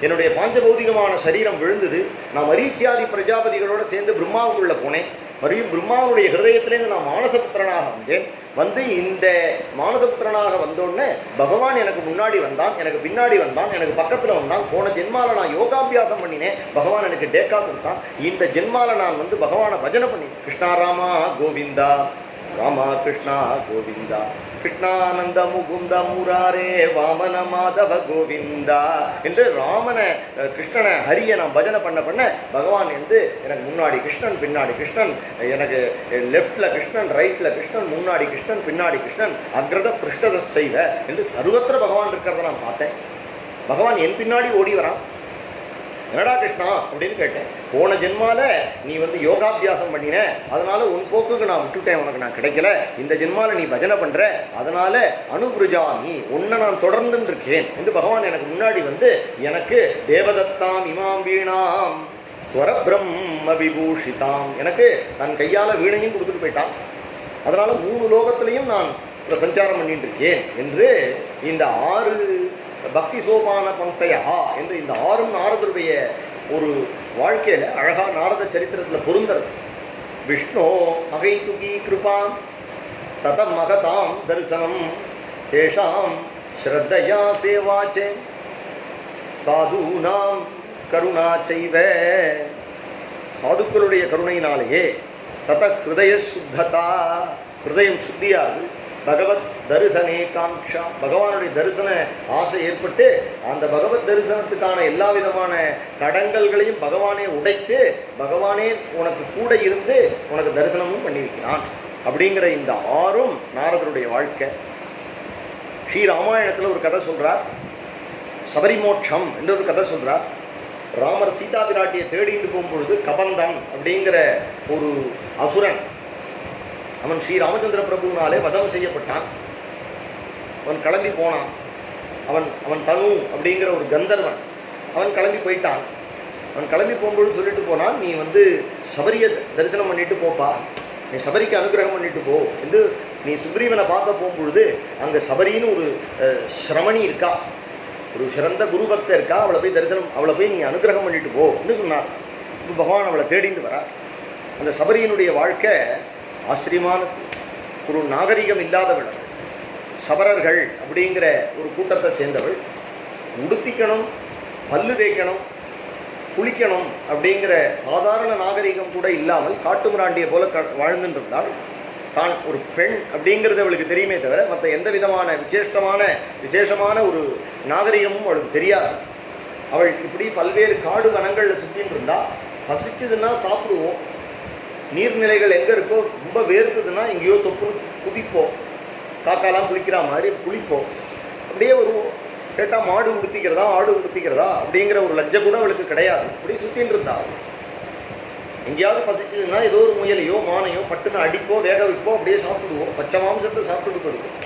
என்னுடைய பாஞ்சபௌதிகமான சரீரம் விழுந்தது. நான் மரீச்சியாதி பிரஜாபதிகளோடு சேர்ந்து பிரம்மாவுக்குள்ளே போனேன். மறுபடியும் பிரம்மாவுடைய ஹிருதயத்திலேருந்து நான் மானசபுத்திரனாக வந்தேன். வந்து இந்த மானசபுத்திரனாக வந்தோடனே பகவான் எனக்கு முன்னாடி வந்தான், எனக்கு பின்னாடி வந்தான், எனக்கு பக்கத்தில் வந்தான். போன ஜென்மாவில் நான் யோகாபியாசம் பண்ணினேன், பகவான் எனக்கு டேக்கா கொடுத்தான். இந்த ஜென்மாவில் நான் வந்து பகவானை பஜனை பண்ணினேன். கிருஷ்ணா ராமா கோவிந்தா, ராமா கிருஷ்ணா கோவிந்தா, கிருஷ்ணானந்த முகுந்த முராரே வாமன மாதவ கோவிந்தா என்று ராமனை கிருஷ்ணனை ஹரியை நான் பஜனை பண்ண பகவான் வந்து எனக்கு முன்னாடி கிருஷ்ணன், பின்னாடி கிருஷ்ணன், எனக்கு லெஃப்டில் கிருஷ்ணன், ரைட்டில் கிருஷ்ணன், முன்னாடி கிருஷ்ணன், பின்னாடி கிருஷ்ணன், அக்ரத பிருஷ்டத செய்வ என்று சர்வத்திர பகவான் இருக்கிறத நான் பார்த்தேன். பகவான் என் பின்னாடி ஓடி வரான். என்னடா கிருஷ்ணா அப்படின்னு கேட்டேன். போன ஜென்மால நீ வந்து யோகாபியாசம் பண்ணின, அதனால உன் போக்குக்கு நான் விட்டுட்டேன், உனக்கு நான் கிடைக்கல. இந்த ஜென்மால நீ பஜனை பண்ற, அதனால அனுபிருஜாமி உன்னை நான் தொடர்ந்துன்னு இருக்கேன் என்று பகவான் எனக்கு முன்னாடி வந்து எனக்கு தேவதத்தாம் இமாம் வீணாம் ஸ்வரபிரம்ம விபூஷிதாம் எனக்கு தன் கையால் வீணையும் கொடுத்துட்டு போயிட்டான். அதனால 3 லோகத்திலையும் நான் சஞ்சாரம் பண்ணிட்டு இருக்கேன் என்று இந்த 6 பக்தி சோபான பங்கையா என்று இந்த 6 நாரதருடைய ஒரு வாழ்க்கையில் அழகாக நாரத சரித்திரத்தில் பொருந்துறது. விஷ்ணோ மகைதுகி கிருபாம் தத மகதாம் தரிசனம் தேஷாம் ஸ்ரத்தையா சேவாச்சே சாதுனாம் கருணா செய்வ சாதுக்களுடைய கருணையினாலேயே தத ஹிருதய சுத்ததா ஹிருதயம் சுத்தியாகுது. பகவத் தரிசனே காங்ஷா பகவானுடைய தரிசன ஆசை ஏற்பட்டு அந்த பகவத் தரிசனத்துக்கான எல்லா விதமான தடங்கல்களையும் பகவானே உடைத்து பகவானே உனக்கு கூட இருந்து உனக்கு தரிசனமும் பண்ணி வைக்கிறான். அப்படிங்கிற இந்த 6ம் நாரதருடைய வாழ்க்கை. ஸ்ரீராமாயணத்தில் ஒரு கதை சொல்கிறார், சபரிமோட்சம் என்று ஒரு கதை சொல்கிறார். ராமர் சீதா பிராட்டியை தேடிட்டு போகும்பொழுது கபந்தன் அப்படிங்கிற ஒரு அசுரன் அவன் ஸ்ரீ ராமச்சந்திர பிரபுவினாலே வதம் செய்யப்பட்டான். அவன் கிளம்பி போனான். அவன் தனு அப்படிங்கிற ஒரு கந்தர்வன் அவன் கிளம்பி போயிட்டான். அவன் கிளம்பி போகும்போது சொல்லிட்டு போனான், நீ வந்து சபரியை தரிசனம் பண்ணிட்டு போப்பா, நீ சபரிக்கு அனுகிரகம் பண்ணிட்டு போ என்று. நீ சுக்ரீவனை பார்க்க போகும்பொழுது அங்கே சபரின்னு ஒரு ஸ்ரமணி இருக்கா, ஒரு சிறந்த குரு பக்தர் இருக்கா, அவளை போய் நீ அனுகிரகம் பண்ணிட்டு போ என்று சொன்னார். இப்போ பகவான் அவளை தேடிட்டு வரார். அந்த சபரியினுடைய வாழ்க்கை ஆச்சரியமானது. ஒரு நாகரிகம் இல்லாதவள், சபரர்கள் அப்படிங்கிற ஒரு கூட்டத்தை சேர்ந்தவள். உடுத்திக்கணும், பல்லு தேய்க்கணும், குளிக்கணும் அப்படிங்கிற சாதாரண நாகரிகம் கூட இல்லாமல் காட்டு மிராண்டியை போல வாழ்ந்துட்டு இருந்தால் தான் ஒரு பெண் அப்படிங்கிறது அவளுக்கு தெரியுமே தவிர மற்ற எந்த விதமான விசேஷமான ஒரு நாகரிகமும் அவளுக்கு தெரியாது. அவள் இப்படி பல்வேறு காடு வனங்களில் சுற்றின்னு இருந்தால் பசிச்சதுன்னா சாப்பிடுவோம், நீர்நிலைகள் எங்கே இருக்கோ ரொம்ப வேர்த்ததுன்னா எங்கேயோ தொப்புன்னு குதிப்போம், காக்காலாம் குளிக்கிற மாதிரி குளிப்போம், அப்படியே வருவோம். கேட்டால் மாடு உடுத்திக்கிறதா ஆடு உடுத்திக்கிறதா அப்படிங்கிற ஒரு லஜ்ஜை கூட அவளுக்கு கிடையாது. இப்படி சுற்றின்னு இருந்தா எங்கேயாவது பசிச்சதுன்னா ஏதோ ஒரு முயலையோ மானையோ பட்டுன்னு அடிப்போ வேக வைப்போம், அப்படியே சாப்பிடுவோம், பச்சை மாம்சத்தை சாப்பிட்டுட்டு போயிடுவோம்.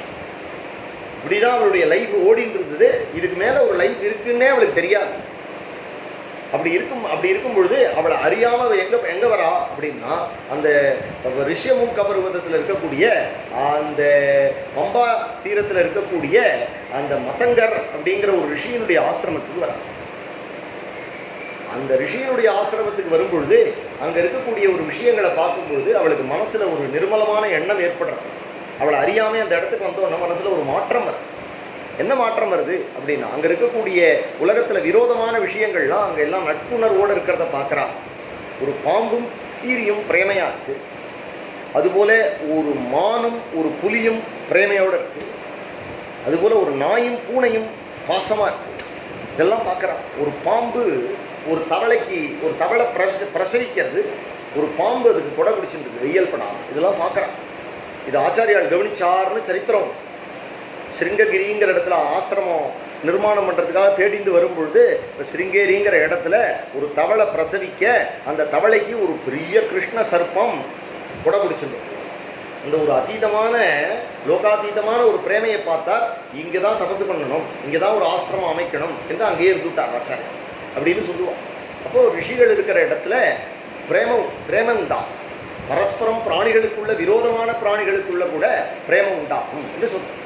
இப்படிதான் அவளுடைய லைஃப் ஓடின்னு இருந்தது. இதுக்கு மேலே ஒரு லைஃப் இருக்குன்னே அவளுக்கு தெரியாது. அப்படி இருக்கும் பொழுது அவளை அறியாமல் எங்கே வரா அப்படின்னா அந்த ரிஷ்யமூக்க பருவதத்தில் இருக்கக்கூடிய அந்த பம்பா தீரத்தில் இருக்கக்கூடிய அந்த மதங்கர் அப்படிங்கிற ஒரு ரிஷியினுடைய ஆசிரமத்துக்கு வரா. அந்த ரிஷியினுடைய ஆசிரமத்துக்கு வரும்பொழுது அங்கே இருக்கக்கூடிய ஒரு விஷயங்களை பார்க்கும்பொழுது அவளுக்கு மனசில் ஒரு நிர்மலமான எண்ணம் ஏற்படுறது. அவளை அறியாமல் அந்த இடத்துக்கு வந்தோன்னா மனசில் ஒரு மாற்றம் வருது. என்ன மாற்றம் வருது அப்படின்னா அங்கே இருக்கக்கூடிய உலகத்தில் விரோதமான விஷயங்கள்லாம் அங்கே எல்லாம் நட்புணர்வோடு இருக்கிறத பார்க்குறா. ஒரு பாம்பும் கீரியும் பிரேமையாக இருக்குது, அதுபோல் ஒரு மானும் ஒரு புலியும் பிரேமையோடு இருக்குது, அதுபோல் ஒரு நாயும் பூனையும் பாசமாக இருக்குது. இதெல்லாம் பார்க்குறா. ஒரு பாம்பு ஒரு தவளை பிரசவிக்கிறது, ஒரு பாம்பு அதுக்கு கொடை பிடிச்சிருக்கு வெய்யல் படாமல். இதெல்லாம் பார்க்குறா. இது ஆச்சாரியால் கவனிச்சார்னு சரித்திரம். சிருங்ககிரிங்கிற இடத்துல ஆசிரமம் நிர்மாணம் பண்ணுறதுக்காக தேடிட்டு வரும்பொழுது இப்போ சிருங்கேரிங்கிற இடத்துல ஒரு தவளை பிரசவிக்க அந்த தவளைக்கு ஒரு பெரிய கிருஷ்ண சர்ப்பம் கொடை பிடிச்சிருக்கு. அந்த ஒரு அதீதமான லோகாதீதமான ஒரு பிரேமையை பார்த்தார். இங்கே தான் தபசு பண்ணணும், இங்கே தான் ஒரு ஆசிரமம் அமைக்கணும் என்று அங்கேயே இருந்துட்டார் ஆச்சாரியர் அப்படின்னு சொல்லுவார். அப்போது ரிஷிகள் இருக்கிற இடத்துல பிரேமம் உண்டா, பரஸ்பரம் பிராணிகளுக்குள்ள விரோதமான பிராணிகளுக்குள்ள கூட பிரேமம் உண்டாகும் என்று சொல்றேன்.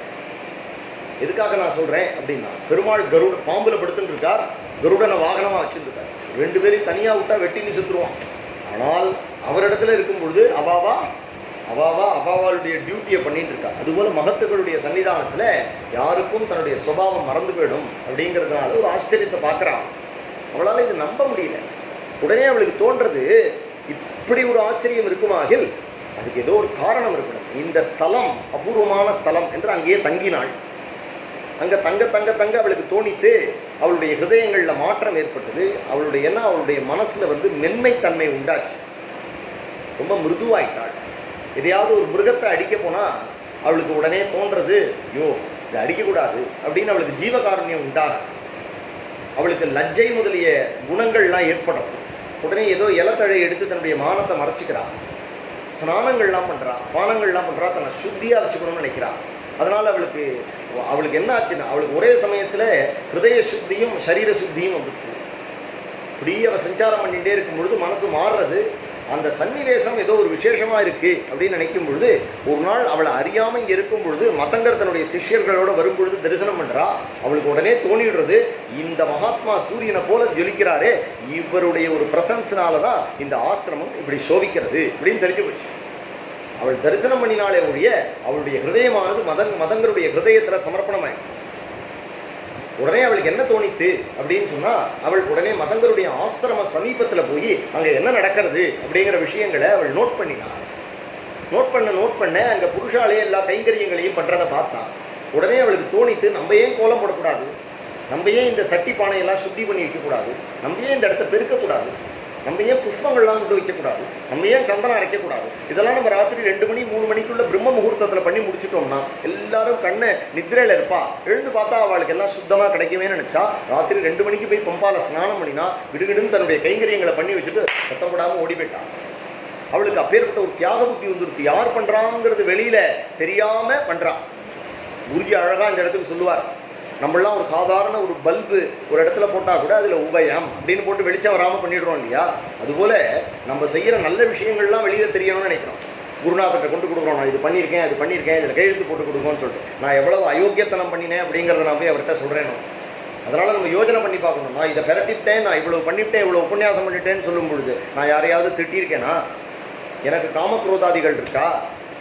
எதுக்காக நான் சொல்றேன் அப்படின்னா, பெருமாள் பாம்புல படுத்துட்டு இருக்கார், கருடனை வாகனமா வச்சிருக்கார். 2 பேரையும் தனியா விட்டா வெட்டி செத்துருவான். ஆனால் அவரிடத்துல இருக்கும் பொழுது அவாவாளுடைய டியூட்டியை பண்ணிட்டு இருக்கா. அதுபோல மகத்துக்களுடைய சன்னிதானத்துல யாருக்கும் தன்னுடைய சுபாவம் மறந்து போயிடும் அப்படிங்கிறதுனால ஒரு ஆச்சரியத்தை பார்க்கறான். அவளால் இது நம்ப முடியல. உடனே அவளுக்கு தோன்றது, இப்படி ஒரு ஆச்சரியம் இருக்குமாகில் அதுக்கு ஏதோ ஒரு காரணம் இருக்கணும். இந்த ஸ்தலம் அபூர்வமான ஸ்தலம் என்று அங்கேயே தங்கினாள். அங்கே தங்க அவளுக்கு தோணித்து அவளுடைய ஹிருதயங்களில் மாற்றம் ஏற்பட்டது. அவளுடைய மனசில் மென்மைத்தன்மை உண்டாச்சு. ரொம்ப மிருதுவாயிட்டாள். எதையாவது ஒரு மிருகத்தை அடிக்க போனால் அவளுக்கு உடனே தோன்றது, ஐயோ இதை அடிக்கக்கூடாது அப்படின்னு அவளுக்கு ஜீவகாருண்யம் உண்டாகும். அவளுக்கு லஜ்ஜை முதலிய குணங்கள்லாம் ஏற்படும். உடனே ஏதோ இலத்தழை எடுத்து தன்னுடைய மானத்தை மறைச்சிக்கிறா. ஸ்நானங்கள்லாம் பண்ணுறா, பானங்கள்லாம் பண்ணுறா, தன்னை சுத்தியாக வச்சுக்கணும்னு நினைக்கிறா. அதனால் அவளுக்கு என்ன ஆச்சுன்னா, அவளுக்கு ஒரே சமயத்தில் ஹிருதய சுத்தியும் சரீர சுத்தியும் வந்துருக்கு. இப்படி அவள் சஞ்சாரம் பண்ணிகிட்டே இருக்கும் பொழுது மனசு மாறுறது. அந்த சன்னிவேசம் ஏதோ ஒரு விசேஷமாக இருக்குது அப்படின்னு நினைக்கும் பொழுது, ஒரு நாள் அவளை அறியாமல் இங்கே இருக்கும் பொழுது மதங்கர் தன்னுடைய சிஷ்யர்களோடு வரும்பொழுது தரிசனம் பண்ணுறா. அவளுக்கு உடனே தோணிடுறது, இந்த மகாத்மா சூரியனை போல ஜொலிக்கிறாரே, இவருடைய ஒரு பிரசன்ஸ்னால தான் இந்த ஆசிரமம் இப்படி சோபிக்கிறது அப்படின்னு தெரிஞ்சு போச்சு. அவள் தரிசனம் பண்ணினாலே ஒழிய அவளுடைய ஹிருதயமானது மதங்கருடைய ஹிருதயத்தில் சமர்ப்பணமாயிடுச்சு. உடனே அவளுக்கு என்ன தோணித்து அப்படின்னு சொன்னால், அவள் உடனே மதங்கருடைய ஆசிரம சமீபத்தில் போய் அங்கே என்ன நடக்கிறது அப்படிங்கிற விஷயங்களை அவள் நோட் பண்ண அங்கே புருஷாலே எல்லா கைங்கரியங்களையும் பண்ணுறதை பார்த்தா உடனே அவளுக்கு தோணித்து, நம்ம ஏன் கோலம் போடக்கூடாது, நம்ம ஏன் இந்த சட்டி பானையெல்லாம் சுத்தி பண்ணி வைக்கக்கூடாது, நம்ம ஏன் இந்த இடத்த பெருக்கக்கூடாது, நம்ம ஏன் புஷ்பங்கள்லாம் விட்டு வைக்கக்கூடாது, நம்ம ஏன் சந்தனம் அரைக்கக்கூடாது, இதெல்லாம் நம்ம ராத்திரி 2 மணி 3 மணிக்குள்ள பிரம்ம முகூர்த்தத்தில் பண்ணி முடிச்சிட்டோம்னா எல்லாரும் கண்ணை நித்திரையில் இருப்பா. எழுந்து பார்த்தா அவளுக்கு எல்லாம் சுத்தமாக கிடைக்கவே நினச்சா ராத்திரி 2 மணிக்கு போய் பம்பால ஸ்நானம் பண்ணினா விடுகிடுன்னு தன்னுடைய கைங்கரியங்களை பண்ணி வச்சுட்டு சத்தம் போடாமல் ஓடி போயிட்டா. அவளுக்கு அப்பேற்பட்ட ஒரு தியாக புத்தி வந்துருக்கு. யார் பண்ணுறாங்கிறது வெளியில தெரியாம பண்ணுறான். குருஜி அழகாக இந்த இடத்துக்கு சொல்லுவார், நம்மளாம் ஒரு சாதாரண ஒரு பல்பு ஒரு இடத்துல போட்டால் கூட அதில் உபயம் அப்படின்னு போட்டு வெளிச்சம் வராமல் பண்ணிடுறோம் இல்லையா? அதுபோல் நம்ம செய்கிற நல்ல விஷயங்கள்லாம் வெளியில் தெரியணும்னு நினைக்கிறோம். குருநாதர்கிட்ட கொண்டு கொடுக்குறோம், நான் இது பண்ணியிருக்கேன் அது பண்ணியிருக்கேன், இதில் கையெழுத்து போட்டு கொடுக்கணும்னு சொல்லிட்டு, நான் எவ்வளவு அயோக்கியத்தனம் பண்ணினேன் அப்படிங்கிறத நான் போய் அவர்கிட்ட சொல்கிறேனோ. அதனால் நம்ம யோஜனை பண்ணி பார்க்கணும். நான் இதை பெரட்டிவிட்டேன், நான் இவ்வளோ பண்ணிவிட்டேன், இவ்வளோ உபன்யாசம் பண்ணிட்டேன்னு சொல்லும் பொழுது நான் யாரையாவது திட்டியிருக்கேனா? எனக்கு காமக்ரோதாதிகள் இருக்கா?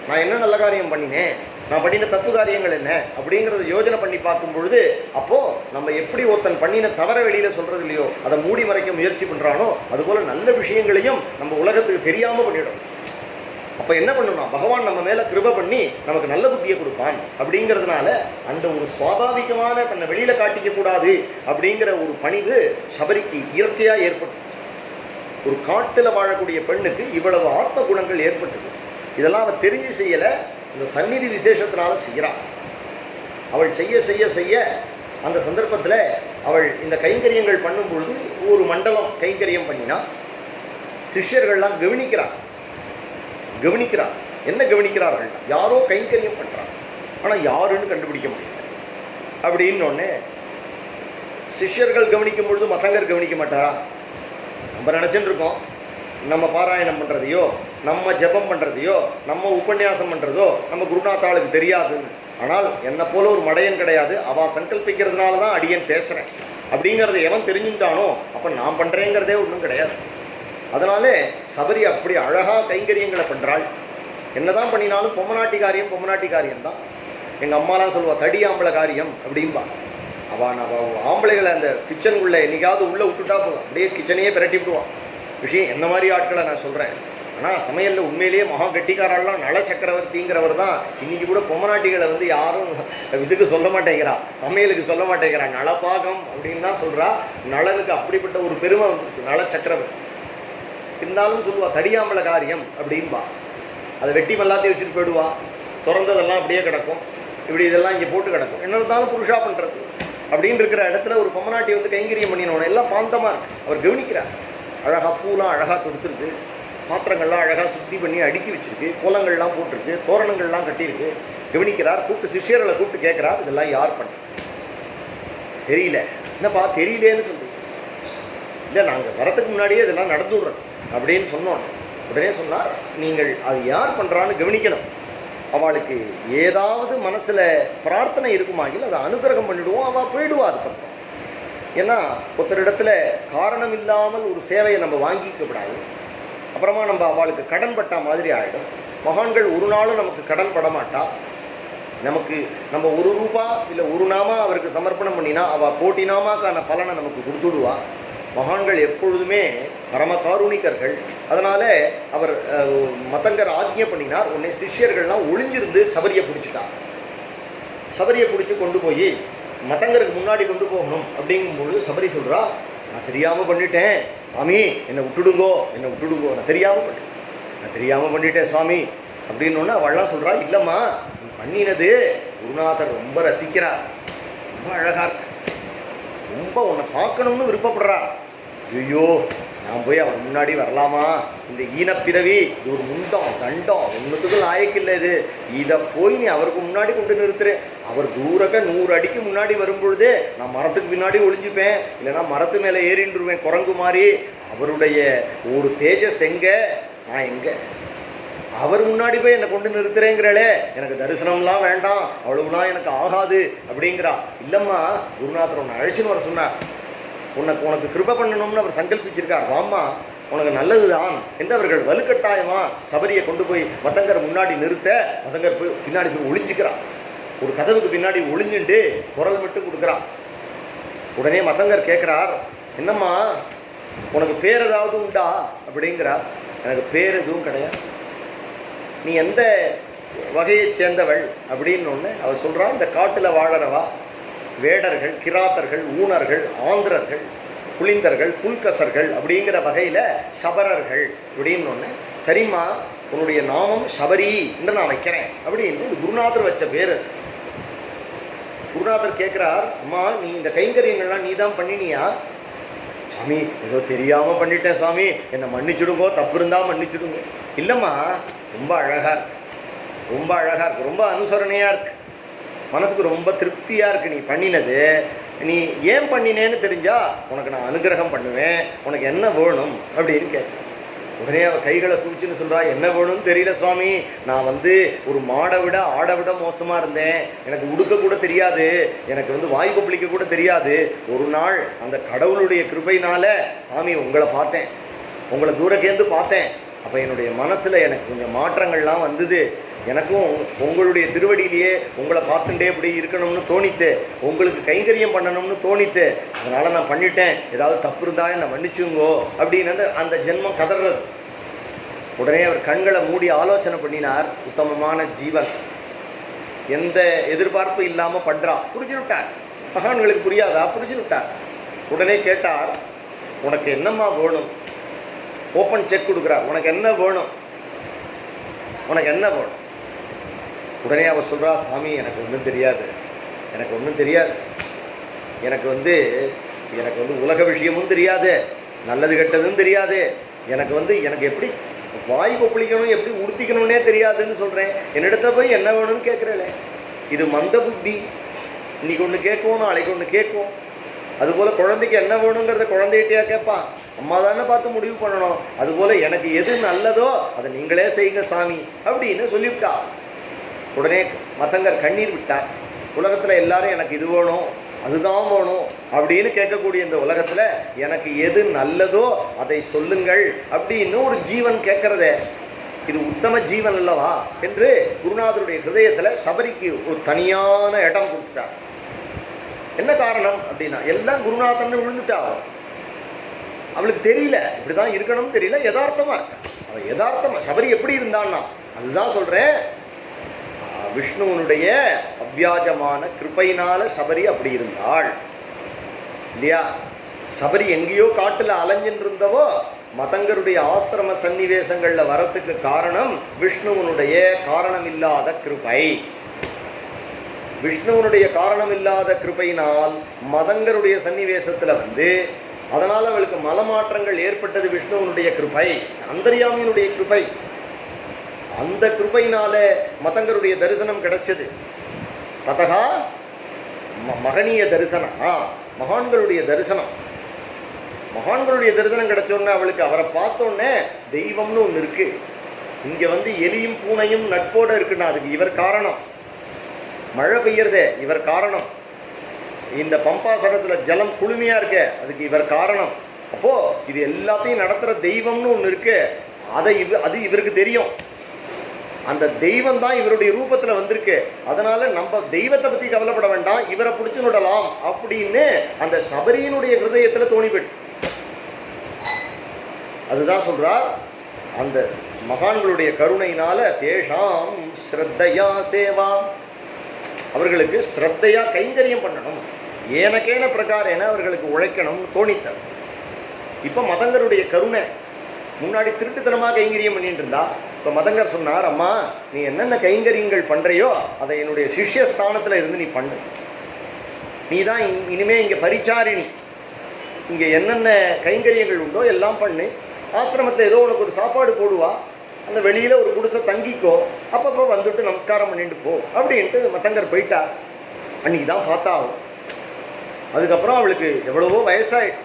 நான் என்ன நல்ல காரியம் பண்ணினேன்? நான் பண்ணின தப்பு காரியங்கள் என்ன அப்படிங்கிறத யோஜனை பண்ணி பார்க்கும் பொழுது, அப்போது நம்ம எப்படி ஒருத்தன் பண்ணின தவற வெளியில் சொல்கிறது இல்லையோ, அதை மூடி மறைக்க முயற்சி பண்ணுறானோ, அதுபோல் நல்ல விஷயங்களையும் நம்ம உலகத்துக்கு தெரியாமல் பண்ணிடும். அப்போ என்ன பண்ணணும்னா, பகவான் நம்ம மேலே கிருபை பண்ணி நமக்கு நல்ல புத்தியை கொடுப்பான். அப்படிங்கிறதுனால அந்த ஒரு சுவாபாவிகமான தன்னை வெளியில் காட்டிக்கக்கூடாது அப்படிங்கிற ஒரு பணிவு சபரிக்கு இயற்கையாக ஏற்பட்டு, ஒரு காட்டில் வாழக்கூடிய பெண்ணுக்கு இவ்வளவு ஆத்ம குணங்கள் ஏற்பட்டது. இதெல்லாம் அவள் தெரிஞ்சு செய்யலை, இந்த சந்நிதி விசேஷத்தினால செய்கிறாள். அவள் செய்ய செய்ய செய்ய அந்த சந்தர்ப்பத்தில் அவள் இந்த கைங்கரியங்கள் பண்ணும் பொழுது ஒரு மண்டலம் கைங்கரியம் பண்ணினா சிஷ்யர்கள்லாம் கவனிக்கிறார். என்ன கவனிக்கிறார்கள்? யாரோ கைங்கரியம் பண்ணுறான், ஆனால் யாருன்னு கண்டுபிடிக்க முடியல. அப்படின்னொடனே சிஷ்யர்கள் கவனிக்கும் பொழுது மதங்கர் கவனிக்க மாட்டாரா? நம்ம நினச்சின்னு இருக்கோம், நம்ம பாராயணம் பண்ணுறதையோ, நம்ம ஜபம் பண்ணுறதையோ, நம்ம உபன்யாசம் பண்ணுறதோ நம்ம குருநாத்தாளுக்கு தெரியாதுன்னு. ஆனால் என்னை போல ஒரு மடையன் கிடையாது, அவள் சங்கல்பிக்கிறதுனால தான் அடியன் பேசுகிறேன் அப்படிங்கிறத எவன் தெரிஞ்சுட்டானோ அப்போ நான் பண்ணுறேங்கிறதே ஒன்றும் கிடையாது. அதனாலே சபரி அப்படி அழகாக கைங்கரியங்களை பண்ணுறாள். என்னதான் பண்ணினாலும் பொம்மநாட்டி காரியம் தான். எங்கள் அம்மாலாம் சொல்லுவாள், தடி ஆம்பளை காரியம் அப்படின்பா. அவள் ஆம்பளைகளை அந்த கிச்சனுக்குள்ளே என்னைக்காவது உள்ளே விட்டுட்டா போதும், அப்படியே கிச்சனையே பிரட்டி விடுவான். விஷயம் என்ன மாதிரி ஆட்களை நான் சொல்கிறேன். ஆனால் சமையலில் உண்மையிலேயே மகா கெட்டிக்காரெல்லாம் நல சக்கரவர்த்திங்கிறவர் தான். இன்றைக்கி கூட பொம்மநாட்டிகளை யாரும் இதுக்கு சொல்ல மாட்டேங்கிறா, சமையலுக்கு சொல்ல மாட்டேங்கிறா, நலப்பாகம் அப்படின்னு தான் சொல்கிறா. நலனுக்கு அப்படிப்பட்ட ஒரு பெருமை வந்துருச்சு, நல சக்கரவர்த்தி. இருந்தாலும் சொல்லுவா தடியாம்பளை காரியம் அப்படின்பா. அதை வெட்டி மல்லாத்தையும் வச்சுட்டு போயிடுவா, திறந்ததெல்லாம் அப்படியே கிடக்கும், இப்படி இதெல்லாம் இங்கே போட்டு கிடக்கும். என்ன இருந்தாலும் புருஷா பண்ணுறது அப்படின்னு இருக்கிற இடத்துல ஒரு பொம்மநாட்டி கைங்கரியம் பண்ணினோன்னு எல்லாம் பாந்தமாக இருக்குது. அவர் கவனிக்கிறார். அழகாக பூலாம் அழகாக தொடுத்துருக்கு, பாத்திரங்கள்லாம் அழகாக சுத்தி பண்ணி அடுக்கி வச்சிருக்கு, கோலங்கள்லாம் போட்டிருக்கு, தோரணங்கள்லாம் கட்டியிருக்கு. கவனிக்கிறார், கூப்பிட்டு சிஷ்யர்களை கூப்பிட்டு கேட்குறார், இதெல்லாம் யார் பண்ண? தெரியல. என்னப்பா தெரியலேன்னு சொல்றீங்க? இல்லை, நாங்கள் வரத்துக்கு முன்னாடியே இதெல்லாம் நடந்து விடுறோம் அப்படின்னு சொன்னோம். உடனே சொன்னார், நீங்கள் அது யார் பண்ணுறான்னு கவனிக்கணும். அவளுக்கு ஏதாவது மனசில் பிரார்த்தனை இருக்குமாகில் அதை அனுகிரகம் பண்ணிவிடுவோம், அவள் போயிடுவா. அதுக்கப்புறம் ஏன்னா ஒருத்தரிடத்துல காரணம் இல்லாமல் ஒரு சேவையை நம்ம வாங்கிக்கப்படாது. அப்புறமா நம்ம அவளுக்கு கடன் பட்டா மாதிரி ஆகிடும். மகான்கள் ஒரு நாளும் நமக்கு கடன் பட மாட்டா. நமக்கு நம்ம 1 ரூபா இல்லை 1 நாமா அவருக்கு சமர்ப்பணம் பண்ணினா அவள் கோட்டி நாமாக்கான பலனை நமக்கு கொடுத்துடுவா. மகான்கள் எப்பொழுதுமே பரம காருணிகர்கள். அதனால அவர் மதங்கர் ஆக்ஞை பண்ணினார். உடனே சிஷ்யர்கள்லாம் ஒளிஞ்சிருந்து சபரியை பிடிச்சிட்டார். சபரியை பிடிச்சி கொண்டு போய் மதங்கருக்கு முன்னாடி கொண்டு போகணும். அப்படிங்கும்போது சபரி சொல்கிறா, நான் தெரியாமல் பண்ணிட்டேன் சாமி, என்னை விட்டுடுங்கோ, என்னை விட்டுடுங்கோ, நான் தெரியாமல் பண்ணிட்டேன் சுவாமி அப்படின்னோடனே அவள்லாம் சொல்கிறா, இல்லைம்மா நீ பண்ணினது குருநாதர் ரொம்ப ரசிக்கிறார், ரொம்ப அழகா இருக்கு, ரொம்ப உன்னை பார்க்கணும்னு விருப்பப்படுறா. ஐயோ, நான் போய் அவர் முன்னாடி வரலாமா? இந்த ஈனப்பிறவி இது ஒரு முண்டம் தண்டம் ஒன்றுத்துக்கு லாயக்கு இல்லை. இதை போய் நீ அவருக்கு முன்னாடி கொண்டு நிறுத்துறேன். அவர் தூரக்க 100 அடிக்கு முன்னாடி வரும்பொழுதே நான் மரத்துக்கு பின்னாடி ஒளிஞ்சுப்பேன், இல்லைன்னா மரத்து மேலே ஏறின்றுவேன் குரங்கு மாதிரி. அவருடைய ஒரு தேஜஸ் எங்க, நான் எங்க? அவர் முன்னாடி போய் என்னை கொண்டு நிறுத்துறேங்கிறாளே, எனக்கு தரிசனம்லாம் வேண்டாம், அவ்வளவுலாம் எனக்கு ஆகாது அப்படிங்கிறா. இல்லைம்மா, குருநாதர் உன்னை அழைச்சின்னு வர சொன்னார், உனக்கு கிருபை பண்ணணும்னு அவர் சங்கல்பிச்சிருக்கார், வாம்மா உனக்கு நல்லது தான் என்று அவர்கள் வலுக்கட்டாயமா சபரியை கொண்டு போய் மதங்கர் முன்னாடி நிறுத்த, மதங்கர் போய் பின்னாடி போய் ஒளிஞ்சுக்கிறான். ஒரு கதவுக்கு பின்னாடி ஒளிஞ்சுண்டு குரல் மட்டும் கொடுக்குறான். உடனே மதங்கர் கேட்குறார், என்னம்மா உனக்கு பேர் ஏதாவது உண்டா அப்படிங்கிறார். எனக்கு பேர் எதுவும் கிடையாது. நீ எந்த வகையை சேர்ந்தவள் அப்படின்னு ஒன்று அவர் சொல்கிறா, இந்த காட்டில் வாழறவா, வேடர்கள், கிராத்தர்கள், ஊனர்கள், ஆந்திரர்கள், புலிந்தர்கள், புல்கசர்கள் அப்படிங்கிற வகையில் சபரர்கள் அப்படின்னு ஒன்று. சரிம்மா, உன்னுடைய நாமம் சபரி என்று நான் வைக்கிறேன் அப்படின்னு இது குருநாதர் வச்ச பேர். குருநாதர் கேட்குறார், அம்மா நீ இந்த கைங்கரியங்கள்லாம் நீ தான் பண்ணினியா? சாமி, ஏதோ தெரியாமல் பண்ணிட்டேன் சாமி, என்னை மன்னிச்சுடுங்கோ, தப்பு இருந்தால் மன்னிச்சுடுங்க. இல்லைம்மா, ரொம்ப அழகாக இருக்கு, ரொம்ப அழகாக இருக்கு, ரொம்ப அனுசரணையாக இருக்கு, மனசுக்கு ரொம்ப திருப்தியாக இருக்குது நீ பண்ணினது. நீ ஏன் பண்ணினேன்னு தெரிஞ்சா உனக்கு நான் அனுகிரகம் பண்ணுவேன், உனக்கு என்ன வேணும் அப்படின்னு கேட்குறேன். உடனே அவள் கைகளை குவிச்சுன்னு சொல்கிறா, என்ன வேணும்னு தெரியல சுவாமி, நான் ஒரு மாடை விட ஆடை விட மோசமாக இருந்தேன், எனக்கு உடுக்க கூட தெரியாது, எனக்கு வாய் கொப்பளிக்க கூட தெரியாது. ஒரு நாள் அந்த கடவுளுடைய கிருபையினால சாமி உங்களை பார்த்தேன், உங்களை தூரக்கேந்து பார்த்தேன். அப்போ என்னுடைய மனசில் எனக்கு கொஞ்சம் மாற்றங்கள்லாம் வந்தது. எனக்கும் உங்களுடைய திருவடியிலேயே உங்களை பார்த்துட்டே இப்படி இருக்கணும்னு தோணித்து, உங்களுக்கு கைங்கரியம் பண்ணணும்னு தோணித்து, அதனால் நான் பண்ணிட்டேன், ஏதாவது தப்பு இருந்தால் என்னை மன்னிச்சுங்கோ அப்படின்னு அந்த ஜென்மம் கதறது. உடனே அவர் கண்களை மூடி ஆலோசனை பண்ணினார். உத்தமமான ஜீவன், எந்த எதிர்பார்ப்பு இல்லாமல் பண்ணுறா, புரிஞ்சுட்டார். மகான்களுக்கு புரியாதா? புரிஞ்சுட்டார். உடனே கேட்டார், உனக்கு என்னம்மா வேணும்? ஓப்பன் செக் கொடுக்குறார், உனக்கு என்ன வேணும், உனக்கு என்ன வேணும்? உடனே அவர் சொல்கிறா, சாமி எனக்கு ஒன்றும் தெரியாது, எனக்கு ஒன்றும் தெரியாது, எனக்கு உலக விஷயமும் தெரியாது, நல்லது கெட்டதும் தெரியாது, எனக்கு எப்படி வாய் கொப்பளிக்கணும், எப்படி உடுத்திக்கணும்னே தெரியாதுன்னு சொல்கிறேன். என்னிடத்துல போய் என்ன வேணும்னு கேட்குறேன். இது மந்த புத்தி, இன்னைக்கு ஒன்று கேட்கும், நாளைக்கு ஒன்று கேட்கும். அதுபோல் குழந்தைக்கு என்ன வேணுங்கிறத குழந்தைகிட்டயா கேட்பா, அம்மா தானே பார்த்து முடிவு பண்ணணும். அதுபோல் எனக்கு எது நல்லதோ அதை நீங்களே செய்யுங்க சாமி அப்படின்னு சொல்லிவிட்டா. உடனே மதங்கர் கண்ணீர் விட்டார். உலகத்தில் எல்லாரும் எனக்கு இது வேணும், அதுதான் வேணும் அப்படின்னு கேட்கக்கூடிய இந்த உலகத்தில் எனக்கு எது நல்லதோ அதை சொல்லுங்கள் அப்படின்னு ஒரு ஜீவன் கேட்கறதே, இது உத்தம ஜீவன் அல்லவா என்று குருநாதருடைய ஹிருதயத்தில் சபரிக்கு ஒரு தனியான இடம் கொடுத்துட்டார். என்ன காரணம் அப்படின்னா, எல்லாம் குருநாதன் விழுந்துட்டா. அவளுக்கு தெரியல, இப்படிதான் இருக்கணும்னு தெரியல, யதார்த்தமா இருக்கா. அவள் யதார்த்தமா சபரி எப்படி இருந்தான்னா, அதுதான் சொல்றேன், விஷ்ணுவனுடைய அவ்வியாஜமான கிருபையினால சபரி அப்படி இருந்தாள் இல்லையா. சபரி எங்கேயோ காட்டுல அலைஞ்சின்னு இருந்தவோ மதங்கருடைய ஆசிரம சன்னிவேசங்கள்ல வரத்துக்கு காரணம் விஷ்ணுவனுடைய காரணமில்லாத கிருபை. விஷ்ணுவனுடைய காரணமில்லாத கிருபையினால் மதங்கருடைய சன்னிவேசத்துல அதனால் அவளுக்கு மலமாற்றங்கள் ஏற்பட்டது விஷ்ணுவனுடைய கிருபை, அந்தர்யாமியினுடைய கிருபை. அந்த கிருபையினால மதங்கருடைய தரிசனம் கிடைச்சது. ததகா மகனீய தரிசனம், மகான்களுடைய தரிசனம். மகான்களுடைய தரிசனம் கிடைச்சோடனே அவளுக்கு அவரை பார்த்தோன்னே தெய்வம்னு ஒன்று இருக்கு. இங்கே வந்து எலியும் பூனையும் நட்போடு இருக்குன்னா அதுக்கு இவர் காரணம். மழை பெய்யறதே இவர் காரணம். இந்த பம்பாசரத்தில் ஜலம் குளுமையாக இருக்க அதுக்கு இவர் காரணம். அப்போது இது எல்லாத்தையும் நடத்துகிற தெய்வம்னு ஒன்று இருக்கு. அது இவருக்கு தெரியும். அந்த தெய்வம் தான் இவருடைய ரூபத்தில் வந்திருக்கு. அதனால நம்ம தெய்வத்தை பற்றி கவலைப்பட வேண்டாம், இவரை பிடிச்சு விடலாம் அப்படின்னு அந்த சபரியினுடைய ஹிருதயத்தில் தோணிப்படுத்து. அதுதான் சொல்றார், அந்த மகான்களுடைய கருணையினால தேஷாம் ஸ்ரத்தையா சேவா, அவர்களுக்கு ஸ்ரத்தையா கைங்கரியம் பண்ணணும், ஏனக்கேன பிரகாரேன அவர்களுக்கு உழைக்கணும்னு தோணித்தார். இப்போ மதங்கருடைய கருணை. முன்னாடி திருட்டுத்தனமாக கைங்கரியம் பண்ணிட்டு இருந்தா, இப்போ மதங்கர் சொன்னார், அம்மா நீ என்னென்ன கைங்கரியங்கள் பண்ணுறையோ அதை என்னுடைய சிஷ்யஸ்தானத்தில் இருந்து நீ பண்ணு. நீ தான் இனிமே இங்கே பரிச்சாரிணி, இங்கே என்னென்ன கைங்கரியங்கள் உண்டோ எல்லாம் பண்ணு. ஆசிரமத்தில் ஏதோ உனக்கு ஒரு சாப்பாடு போடுவா, அந்த வெளியில் ஒரு குடிசை தங்கிக்கோ, அப்பப்போ வந்துட்டு நமஸ்காரம் பண்ணிட்டு போ அப்படின்ட்டு மதங்கர் போயிட்டார். அன்றைக்கி தான் பார்த்தா ஆகும். அதுக்கப்புறம் அவளுக்கு எவ்வளவோ வயசாகிடுது,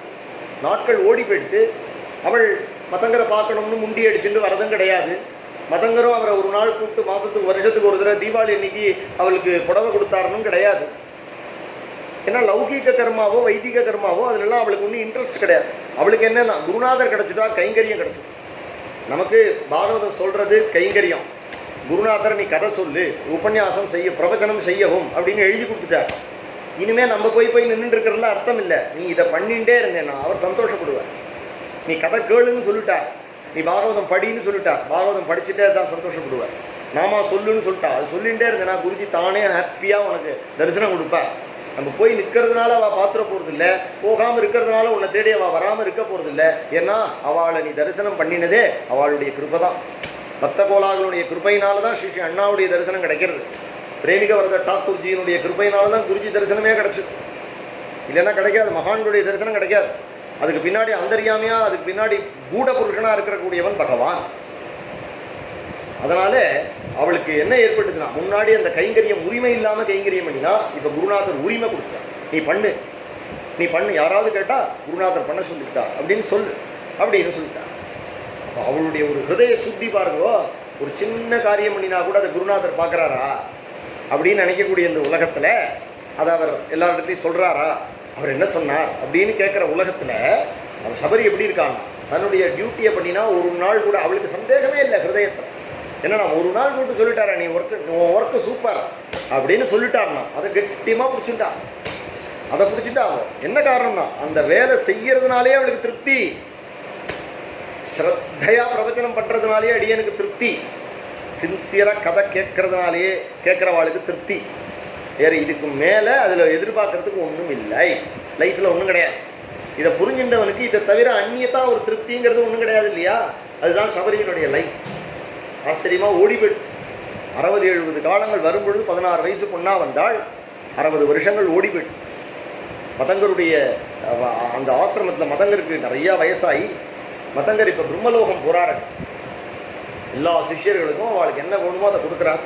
நாட்கள் ஓடி போயிடுத்து. அவள் மதங்கரை பார்க்கணும்னு முண்டி அடிச்சுட்டு வரதும் கிடையாது. மதங்கரும் அவரை ஒரு நாள் கூப்பிட்டு மாதத்துக்கு வருஷத்துக்கு ஒரு தடவை தீபாவளி அன்னைக்கு அவளுக்கு புடவை கொடுத்தாருன்னு கிடையாது. ஏன்னா லௌகீக கர்மாவோ வைதிக கர்மாவோ அதிலெல்லாம் அவளுக்கு ஒன்றும் இன்ட்ரெஸ்ட் கிடையாது. அவளுக்கு என்னென்னா குருநாதர் கிடச்சிட்டா கைங்கரியம் கிடச்சிட்டு. நமக்கு பாகவதம் சொல்கிறது கைங்கரியம். குருநாதர் நீ கதை சொல்லு, உபன்யாசம் செய்ய, பிரவச்சனம் செய்யவும் அப்படின்னு எழுதி கொடுத்துட்டார். இனிமேல் நம்ம போய் நின்றுட்டு இருக்கிறதுல அர்த்தம் இல்லை. நீ இதை பண்ணிகிட்டே இருந்தேன்னா அவர் சந்தோஷப்படுவார். நீ கதை கேளுன்னு சொல்லிட்டார், நீ பாகவதம் படின்னு சொல்லிட்டார், பாகவதம் படிச்சுட்டே தான் சந்தோஷப்படுவார். நாமா சொல்லுன்னு சொல்லிட்டா, அது சொல்லிகிட்டே இருந்தேன்னா குருஜி தானே ஹாப்பியாக உனக்கு தரிசனம் கொடுப்பார். நம்ம போய் நிற்கிறதுனால அவள் பாத்திர போகிறது இல்லை, போகாமல் இருக்கிறதுனால உன்னை தேடி அவள் வராமல் இருக்க போகிறது இல்லை. ஏன்னா அவளை நீ தரிசனம் பண்ணினதே அவளுடைய கிருபை தான். பக்த கோலாகளுடைய கிருப்பையினால தான் ஸ்ரீ அண்ணாவுடைய தரிசனம் கிடைக்கிறது. பிரேமிக வரத டாக்கூர்ஜியினுடைய கிருப்பையினால தான் குருஜி தரிசனமே கிடைச்சிது. இல்லைன்னா கிடைக்காது, மகான்களுடைய தரிசனம் கிடைக்காது. அதுக்கு பின்னாடி அந்தர்யாமியா, அதுக்கு பின்னாடி கூட புருஷனாக இருக்கக்கூடியவன் பகவான். அதனால அவளுக்கு என்ன ஏற்பட்டுதுன்னா, முன்னாடி அந்த கைங்கரியம் உரிமை இல்லாமல் கைங்கரியம் பண்ணினா, இப்போ குருநாதர் உரிமை கொடுத்தார். நீ பண்ணு, யாராவது கேட்டால் குருநாதர் பண்ண சொல்லிட்டா அப்படின்னு சொல்லிட்டார். அப்போ அவளுடைய ஒரு ஹிருதய சுத்தி பாருங்கோ. ஒரு சின்ன காரியம் பண்ணினா கூட அதை குருநாதர் பார்க்குறாரா அப்படின்னு நினைக்கக்கூடிய இந்த உலகத்தில், அதை அவர் எல்லா இடத்துலையும் சொல்கிறாரா, அவர் என்ன சொன்னார் அப்படின்னு கேட்குற உலகத்தில் அவன் சபரி எப்படி இருக்கான்னா, தன்னுடைய டியூட்டியை பண்ணினா ஒரு நாள் கூட அவளுக்கு சந்தேகமே இல்லை ஹிருதயத்தில். என்னன்னா ஒரு நாள் கூப்பிட்டு சொல்லிட்டாரா, நீ ஒர்க்கு சூப்பர் அப்படின்னு சொல்லிட்டாருன்னா அதை கெட்டியமாக பிடிச்சிட்டா. அதை பிடிச்சிட்டா அவன் என்ன காரணம்னா, அந்த வேலை செய்யறதுனாலே அவளுக்கு திருப்தி, ஸ்ரத்தையா பிரவச்சனம் பண்ணுறதுனாலே அடியனுக்கு திருப்தி, சின்சியராக கதை கேட்கறதுனாலேயே கேட்குறவாளுக்கு திருப்தி. வேறு இதுக்கு மேலே அதில் எதிர்பார்க்கறதுக்கு ஒன்றும் இல்லை, லைஃப்பில் ஒன்றும் கிடையாது. இதை புரிஞ்சின்றவனுக்கு இதை தவிர அந்நியத்தா ஒரு திருப்திங்கிறது ஒன்றும் கிடையாது இல்லையா. அதுதான் சபரியினுடைய லைஃப். ஆச்சரியமாக ஓடி போயிடுது. 60-70 காலங்கள் வரும்பொழுது 16 வயசு பொண்ணா வந்தாள். 60 வருஷங்கள் ஓடி போயிடுது. மதங்கருடைய அந்த ஆசிரமத்தில் மதங்கருக்கு நிறையா வயசாகி மதங்கர் இப்போ பிரம்மலோகம் போகிறாரு. எல்லா சிஷ்யர்களுக்கும் அவளுக்கு என்ன வேணுமோ அதை கொடுக்குறார்.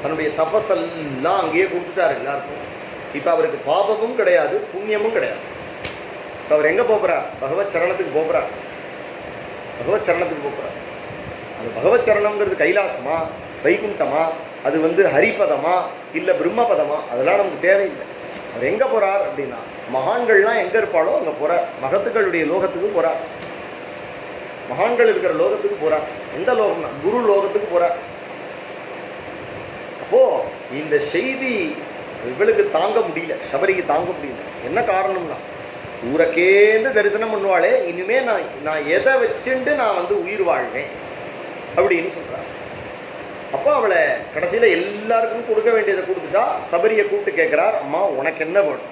தன்னுடைய தபஸெல்லாம் அங்கேயே கொடுத்துட்டார் எல்லாருக்கும். இப்போ அவருக்கு பாபமும் கிடையாது, புண்ணியமும் கிடையாது. இப்போ அவர் எங்கே போகிறார்? பகவத் சரணத்துக்கு போகிறார். அந்த பகவத் சரணம்ங்கிறது கைலாசமா, வைகுண்டமா, அது ஹரிபதமா, இல்லை பிரம்மபதமா, அதெல்லாம் நமக்கு தேவையில்லை. அவர் எங்கே போகிறார் அப்படின்னா, மகான்கள்லாம் எங்கே இருப்பாளோ அங்கே போகிறார். மகத்துக்களுடைய லோகத்துக்கு போகிறார். மகான்கள் இருக்கிற லோகத்துக்கு போகிறார். எந்த லோகம்னா குரு லோகத்துக்கு போகிறார். அப்போது இந்த செய்தி இவளுக்கு தாங்க முடியல, சபரிக்கு தாங்க முடியல. என்ன காரணம்னா, ஊரக்கேந்து தரிசனம் பண்ணுவாளே, இனிமே நான் எதை வச்சுட்டு நான் உயிர் வாழ்வேன் அப்படின்னு சொல்கிறார். அப்போ அவளை கடைசியில் எல்லாருக்கும் கொடுக்க வேண்டியதை கொடுத்துட்டா. சபரியை கூப்பிட்டு கேட்குறார், அம்மா உனக்கு என்ன வேணும்?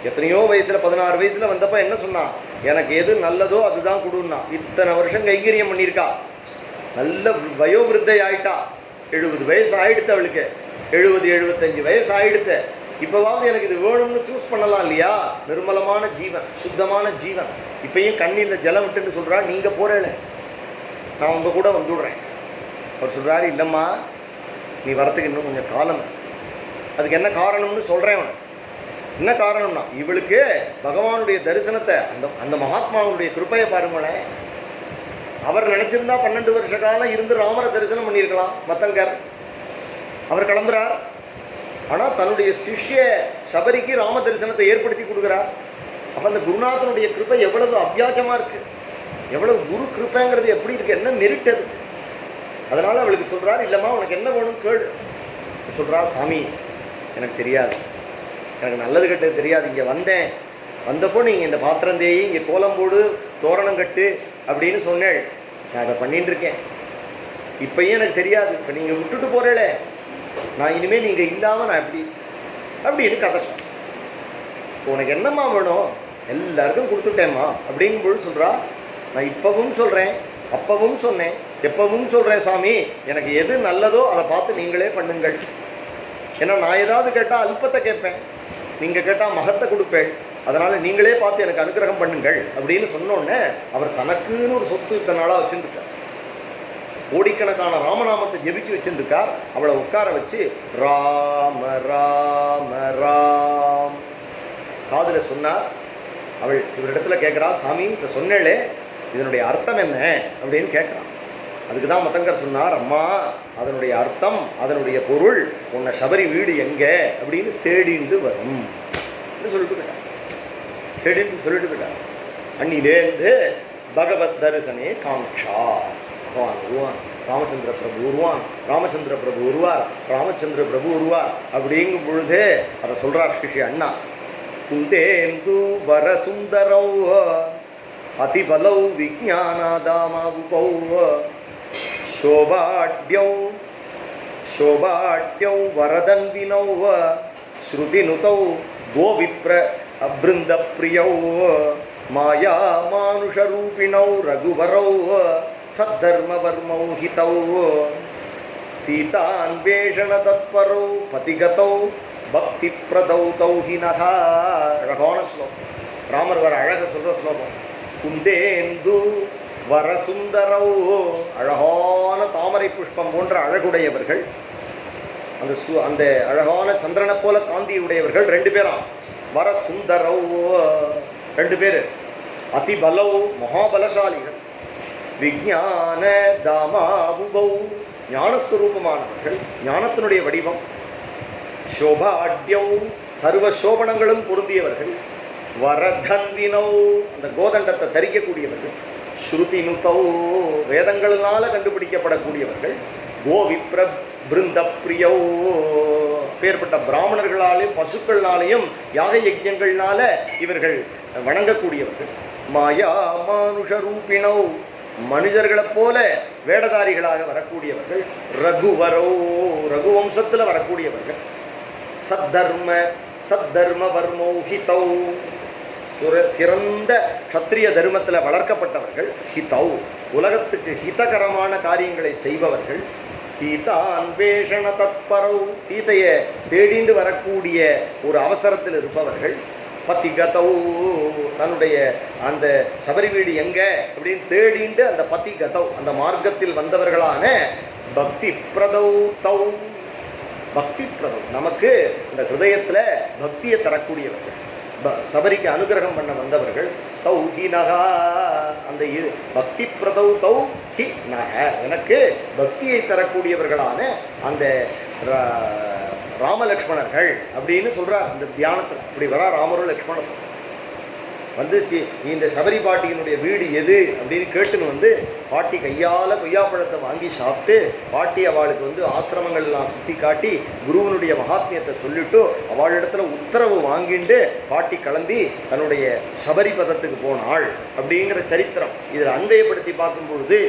எத்தனையோ வயசில் 16 வயசில் வந்தப்போ என்ன சொன்னா, எனக்கு எது நல்லதோ அதுதான் கொடுன்னா. இத்தனை வருஷம் கைங்கரியம் பண்ணியிருக்கா, நல்ல வயோவிருத்தை ஆயிட்டா. 70 வயசு ஆயிடுத்து அவளுக்கு, 70-75 வயசு ஆயிடுத்து. இப்போவாவது எனக்கு இது வேணும்னு சூஸ் பண்ணலாம் இல்லையா? நிர்மலமான ஜீவன், சுத்தமான ஜீவன். இப்பயும் கண்ணில் ஜலம் விட்டுன்னு சொல்கிறா, நீங்கள் போகிறேல, நான் உங்கள் கூட வந்துவிடுறேன். அவர் சொல்கிறாரு, இல்லைம்மா நீ வரத்துக்கு இன்னும் கொஞ்சம் காலம். அதுக்கு என்ன காரணம்னு சொல்கிறேன் அவனுக்கு. என்ன காரணம்னா, இவளுக்கு பகவானுடைய தரிசனத்தை, அந்த மகாத்மாவுடைய கிருப்பையை பாருங்களேன். அவர் நினச்சிருந்தா 12 வருஷ காலம் இருந்து ராமரை தரிசனம் பண்ணியிருக்கலாம் மத்தங்கர். அவர் கிளம்புறார். ஆனால் தன்னுடைய சிஷ்ய சபரிக்கு ராம தரிசனத்தை ஏற்படுத்தி கொடுக்குறார். அப்போ அந்த குருநாதனுடைய கிருப்பை எவ்வளவு அவ்வியாஜமாக இருக்குது, எவ்வளவு குரு கிருப்பைங்கிறது எப்படி இருக்குது, என்ன மெரிட் அது. அதனால் அவளுக்கு சொல்கிறார், இல்லைம்மா உனக்கு என்ன வேணும் கேளு. சொல்கிறா, சாமி எனக்கு தெரியாது, எனக்கு நல்லது கெட்டது தெரியாது. இங்கே வந்தப்போ நீங்கள் இந்த பாத்திரம் தேய், இங்கே கோலம் போடு, தோரணம் கட்டு அப்படின்னு சொன்னேள். நான் அதை பண்ணிட்டு இருக்கேன். இப்போயும் எனக்கு தெரியாது. இப்போ நீங்கள் விட்டுட்டு போகிறேளே, நான் இனிமேல் நீங்கள் இல்லாமல் நான் எப்படி அப்படின்னு கதறேன். உனக்கு என்னம்மா வேணும்? எல்லாருக்கும் கொடுத்துட்டேம்மா அப்படிங்கும்போது சொல்கிறா, நான் இப்போவும் சொல்கிறேன், அப்பவும் சொன்னேன், எப்பவும் சொல்கிறேன் சாமி, எனக்கு எது நல்லதோ அதை பார்த்து நீங்களே பண்ணுங்கள். ஏன்னா நான் ஏதாவது கேட்டால் அல்பத்தை கேட்பேன், நீங்கள் கேட்டால் மகத்தை கொடுப்பேன். அதனால் நீங்களே பார்த்து எனக்கு அனுகிரகம் பண்ணுங்கள் அப்படின்னு சொன்னோன்னே அவர் தனக்குன்னு ஒரு சொத்து இத்தனை நாளாக வச்சுருக்கார். கோடிக்கணக்கான ராமநாமத்தை ஜெபிச்சு வச்சுருக்கார். அவளை உட்கார வச்சு ராம ராம ராம் காதில் சொன்னார். அவள் இவரிடத்துல கேட்குறா, சாமி இப்போ சொன்னேளே இதனுடைய அர்த்தம் என்ன அப்படின்னு கேட்குறான். அதுக்கு தான் மத்தங்கர் சொன்னார், அம்மா அதனுடைய அர்த்தம், அதனுடைய பொருள் உன்னை சபரி வீடு எங்கே அப்படின்னு தேடிண்டு வரும் சொல்லிட்டு போயிட்டார். தேடின்னு சொல்லிட்டு போயிட்டார். அன்னிலேருந்து பகவத் தரிசனே காங்ஷா. பகவான் வருவான், ராமச்சந்திர பிரபு வருவான், ராமச்சந்திர பிரபு வருவார், ராமச்சந்திர பிரபு வருவார் அப்படிங்கும் பொழுதே அதை சொல்கிறார் ஸ்ரீ அண்ணா. குந்தேந்து வரசுந்தரௌ அதிபலௌ விஜானாதாமாவுபௌ शोभाढ्यौ वरदन्विनौ श्रुतिनुतौ गोविप्र अबृन्दप्रियौ मायामानुषरूपिणौ रघुवरौ सद्धर्मवर्मौ हितौ सीतान्वेषणतत्परौ पतिगतौ भक्तिप्रदौ तौ हिनः. அழகான ஸ்லோகம். ராமர் வர அழக சொல்கிற ஸ்லோகம். குந்தேந்து வரசுந்தரோ, அழகான தாமரை புஷ்பம் போன்ற அழகுடையவர்கள், அந்த அழகான சந்திரனை போல காந்தியுடையவர்கள் 2 பேராம். வரசுந்தரோ 2 பேர். அதிபலௌ மகாபலசாலிகள். விஜான தாமாவுபௌ ஞானஸ்வரூபமானவர்கள், ஞானத்தினுடைய வடிவம். சோபாட்யௌ சர்வ சோபனங்களும் பொருந்தியவர்கள். வரதன்வினௌ அந்த கோதண்டத்தை தரிக்கக்கூடியவர்கள். ஸ்ருதி நுதௌ வேதங்களால் கண்டுபிடிக்கப்படக்கூடியவர்கள். கோவிப்ர பிருந்த பிரியோ பேர்பட்ட பிராமணர்களாலேயும் பசுக்கள்னாலேயும் யாக யஜ்யங்கள்னால இவர்கள் வணங்கக்கூடியவர்கள். மாயா மானுஷ ரூபிணௌ மனிதர்களைப் போல வேடதாரிகளாக வரக்கூடியவர்கள். ரகுவரோ ரகுவம்சத்தில் வரக்கூடியவர்கள். சத்தர்ம வர்மௌஹிதௌ சிறந்த க்ஷத்ரிய தர்மத்தில் வளர்க்கப்பட்டவர்கள். ஹிதௌ உலகத்துக்கு ஹிதகரமான காரியங்களை செய்பவர்கள். சீதா அன்வேஷண தத்பரௌ சீதையை தேடிண்டு வரக்கூடிய ஒரு அவசரத்தில் இருப்பவர்கள். பதிகதௌ தன்னுடைய அந்த சபரி வீடு எங்க அப்படின்னு தேடிண்டு அந்த பதிகதௌ அந்த மார்க்கத்தில் வந்தவர்களான பக்தி பிரதௌ தௌ பக்தி பிரதௌ நமக்கு இந்த ஹிருதயத்தில் பக்தியை தரக்கூடியவர்கள். சபரிக்கு அனுகிரகம் பண்ண வந்தவர்கள். தௌ ஹி நகா அந்த பக்தி பிரதௌ தௌ ஹி நக எனக்கு பக்தியை தரக்கூடியவர்களான அந்த ராமலக்ஷ்மணர்கள் அப்படின்னு சொல்கிறார். இந்த தியானத்தில் அப்படி வரா ராமரும் லக்ஷ்மணரும் வந்து இந்த சபரி பாட்டியினுடைய வீடு எது அப்படின்னு கேட்டுன்னு வந்து பாட்டி கையால் கொய்யாப்பழத்தை வாங்கி சாப்பிட்டு பாட்டி அவளுக்கு வந்து ஆசிரமங்கள்லாம் சுற்றி காட்டி குருவனுடைய மகாத்மியத்தை சொல்லிட்டு அவளிடத்துல உத்தரவு வாங்கிட்டு பாட்டி கிளம்பி தன்னுடைய சபரி பதத்துக்கு போனாள் அப்படிங்கிற சரித்திரம் இதில் அன்வயப்படுத்தி பார்க்கும்பொழுது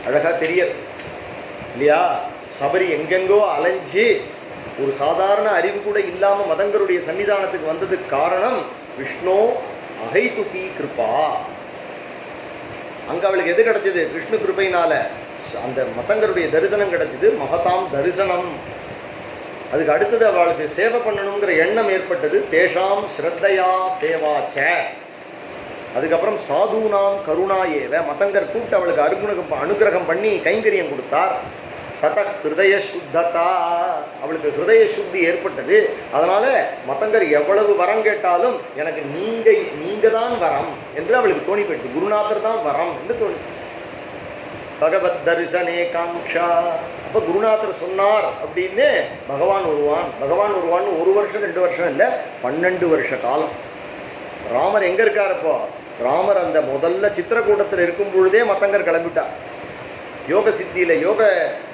அழகாக தெரியறது இல்லையா? சபரி எங்கெங்கோ அலைஞ்சு ஒரு சாதாரண அறிவு கூட இல்லாமல் மதங்கருடைய சன்னிதானத்துக்கு வந்ததுக்கு காரணம் விஷ்ணு அகைதுகி கிருப்பா. அங்கே அவளுக்கு எது கிடைச்சது? விஷ்ணு கிருப்பையினால அந்த மதங்கருடைய தரிசனம் கிடைச்சது. மகதாம் தரிசனம் அதுக்கு அடுத்தது அவளுக்கு சேவை பண்ணணுங்கிற எண்ணம் ஏற்பட்டது. தேஷாம் ஸ்ரத்தையா சேவாச்ச. அதுக்கப்புறம் சாதுனாம் கருணா ஏவ. மதங்கர் கூப்பிட்டு அவளுக்கு அனுகிரகம் பண்ணி கைங்கரியம் கொடுத்தார். தத ஹிருதய சுத்ததா. அவளுக்கு ஹிருதய சுத்தி ஏற்பட்டது. அதனால மதங்கர் எவ்வளவு வரம் கேட்டாலும் எனக்கு நீங்க தான் வரம் என்று அவளுக்கு தோணி போயிடுது. குருநாதர் தான் வரம் என்று தோணி. பகவத் தரிசனே காங்ஷா. அப்போ குருநாதர் சொன்னார் அப்படின்னு பகவான் வருவான்னு 1 வருஷம் 2 வருஷம் இல்லை, 12 வருஷ காலம். ராமர் எங்கே இருக்கார்? அப்போ ராமர் அந்த முதல்ல சித்திரக்கூட்டத்தில் இருக்கும் பொழுதே மத்தங்கர் கிளம்பிட்டார். யோக சித்தியில் யோக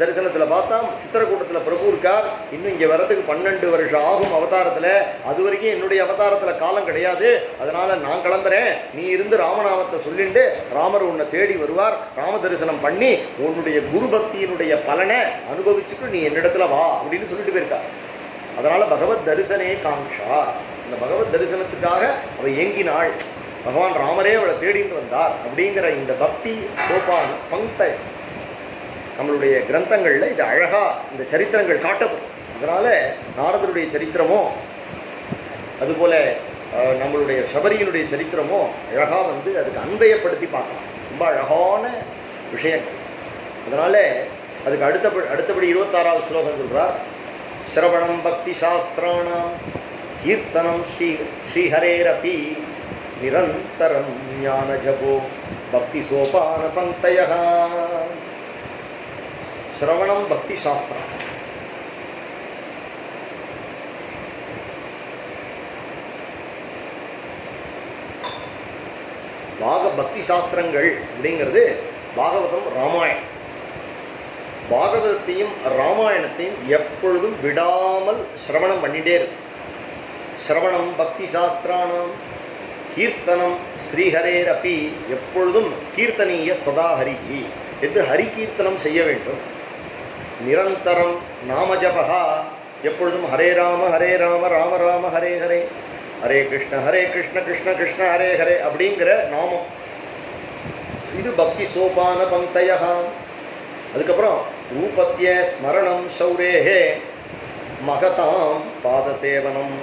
தரிசனத்தில் பார்த்தா சித்திரக்கூட்டத்தில் பிரபு இருக்கார். இன்னும் இங்கே வர்றதுக்கு 12 வருஷம் ஆகும் அவதாரத்தில். அது வரைக்கும் என்னுடைய அவதாரத்தில் காலம் கிடையாது. அதனால் நான் கிளம்புறேன், நீ இருந்து ராமநாமத்தை சொல்லிட்டு ராமர் உன்னை தேடி வருவார். ராம தரிசனம் பண்ணி உன்னுடைய குரு பக்தியினுடைய பலனை அனுபவிச்சுட்டு நீ என்னிடத்துல வா அப்படின்னு சொல்லிட்டு போயிருக்கார். அதனால் பகவத் தரிசனே காங்ஷா. இந்த பகவத் தரிசனத்துக்காக அவள் ஏங்கினாள். பகவான் ராமரே அவளை தேடிட்டு வந்தார். அப்படிங்கிற இந்த பக்தி சோபான பங்கை நம்மளுடைய கிரந்தங்களில் இது அழகாக இந்த சரித்திரங்கள் காட்டப்படும். அதனால் நாரதருடைய சரித்திரமோ அதுபோல் நம்மளுடைய சபரியினுடைய சரித்திரமோ அழகாக அதுக்கு அன்பயப்படுத்தி பார்க்கலாம். ரொம்ப அழகான விஷயங்கள். அதனால் அதுக்கு அடுத்தபடி 26வது ஸ்லோகம் சொல்கிறார். ஸ்ரவணம் பக்தி சாஸ்திராணாம் கீர்த்தனம் ஸ்ரீஹரேரபி நிரந்தரம் ஞான ஜபோ பக்தி சோபான பங்கய. ஸ்ரவணம் பக்தி சாஸ்திரம். பக்தி சாஸ்திரங்கள் அப்படிங்கிறது பாகவதம் ராமாயணம். பாகவதத்தையும் ராமாயணத்தையும் எப்பொழுதும் விடாமல் சிரவணம் பண்ணிட்டே இருக்கு. சிரவணம் பக்தி சாஸ்திராணம் கீர்த்தனம் ஸ்ரீஹரேரபி. எப்பொழுதும் கீர்த்தனீய சதா ஹரிஹி என்று ஹரி கீர்த்தனம் செய்ய வேண்டும். நிரந்தரம் நாமஜபா. எப்பொழுதும் ஹரே ராம ராம ராம ஹரே ஹரே, ஹரே கிருஷ்ண கிருஷ்ண கிருஷ்ண ஹரே ஹரே அப்படிங்கிற நாமம். இது பக்தி சோபான பங்கய. அதுக்கப்புறம் ரூபஸ்ய ஸ்மரணம் சௌரேஹே மகதாம் பாதசேவனம்.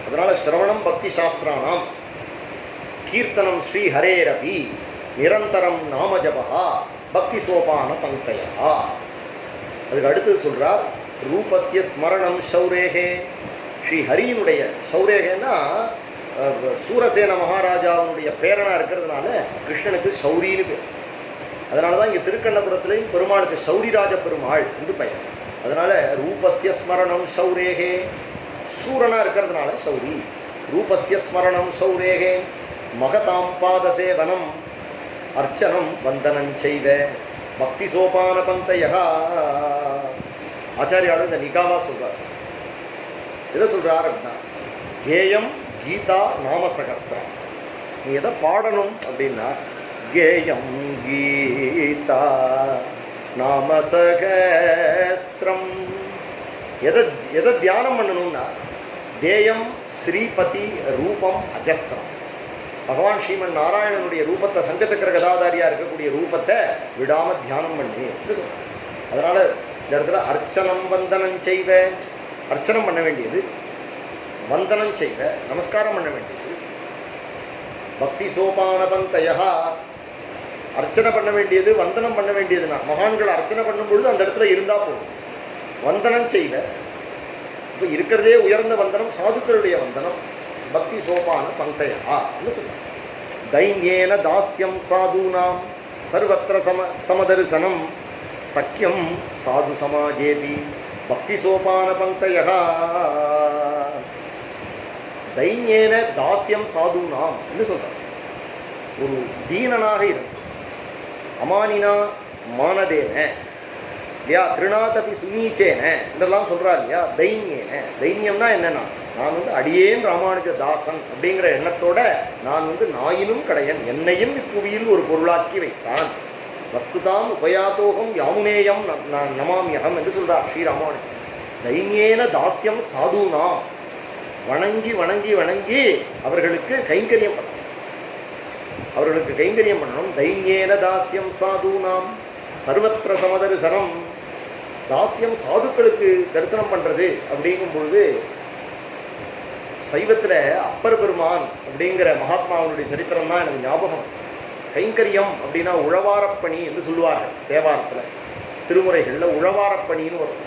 அதனால் சிரவணம் பக்தி சாஸ்திரானாம் கீர்த்தனம் ஸ்ரீ ஹரேரபி நிரந்தரம் நாமஜபா பக்தி சோபான பங்கயா. அதுக்கு அடுத்து சொல்கிறார் ரூபஸ்ய ஸ்மரணம் சௌரேகே. ஸ்ரீ ஹரியினுடைய சௌரேகேன்னா சூரசேன மகாராஜாவுடைய பேரனாக இருக்கிறதுனால கிருஷ்ணனுக்கு சௌரின்னு பேர். அதனால தான் இங்கே திருக்கண்ணபுரத்துலேயும் பெருமாளுக்கு சௌரிராஜ பெருமாள் என்று பெயர். அதனால் ரூபஸ்ய ஸ்மரணம் சௌரேகே. சூரனாக இருக்கிறதுனால சௌரி. ரூபஸ்ய ஸ்மரணம் சௌரேகே மகதாம் பாதசேவனம் அர்ச்சனம் வந்தனம் செய்வ பக்தி சோபான பங்கயா. ஆச்சாரியாலும் இந்த நிகாவா சொல்றார். எதை சொல்றார் அப்படின்னா கேயம் கீதா நாமசகஸ்ரம். நீ எதை பாடணும் அப்படின்னா கேயம் கீதா நாமசகஸ்ரம். எதை தியானம் பண்ணணும்னா தேயம் ஸ்ரீபதி ரூபம் அஜஸ்ரம். பகவான் ஸ்ரீமன் நாராயணனுடைய ரூபத்தை சங்கச்சக்கர கதாதாரியாக இருக்கக்கூடிய ரூபத்தை விடாமல் தியானம் பண்ணி என்று சொல்கிறார். அதனால் இந்த இடத்துல அர்ச்சனம் வந்தனம் செய்வ. அர்ச்சனம் பண்ண வேண்டியது, வந்தனம் செய்வ நமஸ்காரம் பண்ண வேண்டியது. பக்தி சோபான பங்கயா. அர்ச்சனை பண்ண வேண்டியது வந்தனம் பண்ண வேண்டியதுன்னா மகான்கள் அர்ச்சனை பண்ணும்பொழுது அந்த இடத்துல இருந்தால் போதும். வந்தனம் செய்வ. இப்போ இருக்கிறதே உயர்ந்த வந்தனம் சாதுக்களுடைய வந்தனம். பக்தி சோபான பங்கயா சொல்றாங்க. தைன்யேன தாஸ்யம் சாதுனாம் சர்வத்திர சமதரிசனம் சக்கியம் சாது சமாஜேபி பக்தி சோபான பங்கயா. தைன்யேன தாஸ்யம் சாதுனாம் என்று சொல்றாங்க. ஒரு தீனனாக இருந்து அமானினா மானதேன இல்லையா, திருநாதபி சுனீச்சேன என்றெல்லாம் சொல்கிறார் இல்லையா. தைன்யேன. தைன்யம்னா என்னன்னா நான் அடியேன் ராமானுஜ தாசன் அப்படிங்கிற எண்ணத்தோட நான் நாயினும் கடையன் என்னையும் இப்புவியில் ஒரு பொருளாக்கி வைத்தான். வஸ்துதாம் உபயாதோகம் யாமுனேயம் நமாமியகம் என்று சொல்கிறார் ஸ்ரீராமானுஜன். தைன்யேன தாஸ்யம் சாதுனா. வணங்கி வணங்கி வணங்கி அவர்களுக்கு கைங்கரியம் பண்ணணும். அவர்களுக்கு கைங்கரியம் பண்ணணும். தைன்யேன தாஸ்யம் சாதுனாம் சர்வத்திர சமதரிசனம். தாசியம் சாதுக்களுக்கு தரிசனம் பண்ணுறது அப்படிங்கும் பொழுது சைவத்தில் அப்பர் பெருமான் அப்படிங்கிற மகாத்மாவனுடைய சரித்திரம் தான் எனக்கு ஞாபகம். கைங்கரியம் அப்படின்னா உழவாரப்பணி என்று சொல்லுவார்கள். தேவாரத்தில் திருமுறைகளில் உழவாரப்பணின்னு வரும்.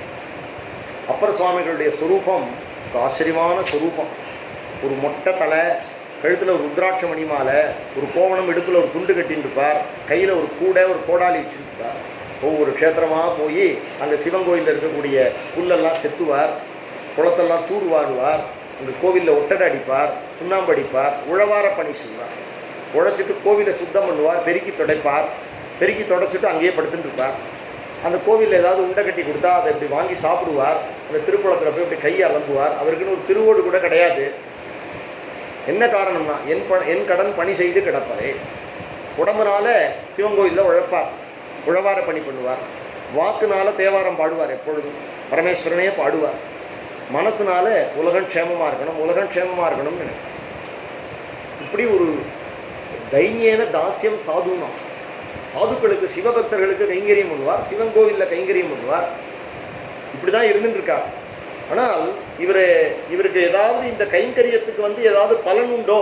அப்பர் சுவாமிகளுடைய சொரூபம் ஒரு ஆச்சரியமான சொரூபம். ஒரு மொட்டை தலை, கழுத்தில் ஒரு ருத்ராட்ச மணி மாலை, ஒரு கோவணம், இடுப்பில் ஒரு துண்டு கட்டின்னு இருப்பார், கையில் ஒரு கூடை, ஒரு கோடாலி வச்சுட்டு இருப்பார். ஒவ்வொரு க்ஷேத்திரமாக போய் அங்கே சிவன் கோயிலில் இருக்கக்கூடிய புல்லெல்லாம் செத்துவார், குளத்தெல்லாம் தூர்வாருவார், அங்கே கோவிலில் ஒட்டடை அடிப்பார், சுண்ணாம்பு அடிப்பார், உழவார பணி செய்வார். உழைச்சிட்டு கோவிலை சுத்தம் பண்ணுவார், பெருக்கி துடைப்பார், பெருக்கி துடைச்சிட்டு அங்கேயே படுத்துட்டு இருப்பார். அந்த கோவிலில் ஏதாவது உண்டை கட்டி கொடுத்தா அதை இப்படி வாங்கி சாப்பிடுவார். அந்த திருக்குளத்தில் போய் இப்படி கையை அலம்புவார். அவருக்குன்னு ஒரு திருவோடு கூட கிடையாது. என்ன காரணம்னா என் கடன் பணி செய்து கிடப்பதே. உடம்புனால சிவன் கோயிலில் உழைப்பார், உழவார பணி பண்ணுவார். வாக்குனால தேவாரம் பாடுவார், எப்பொழுதும் பரமேஸ்வரனே பாடுவார். மனசுனால உலகம் க்ஷேமமாக இருக்கணும், உலகம் க்ஷேமமாக இருக்கணும்னு நினைப்பார். இப்படி ஒரு தைன்யேன தாசியம் சாதுனா, சாதுக்களுக்கு சிவபக்தர்களுக்கு கைங்கரியம் பண்ணுவார், சிவன் கோவிலில் கைங்கரியம் பண்ணுவார். இப்படி தான் இருந்துட்டு இருக்கார். ஆனால் இவருக்கு ஏதாவது இந்த கைங்கரியத்துக்கு ஏதாவது பலன் உண்டோ,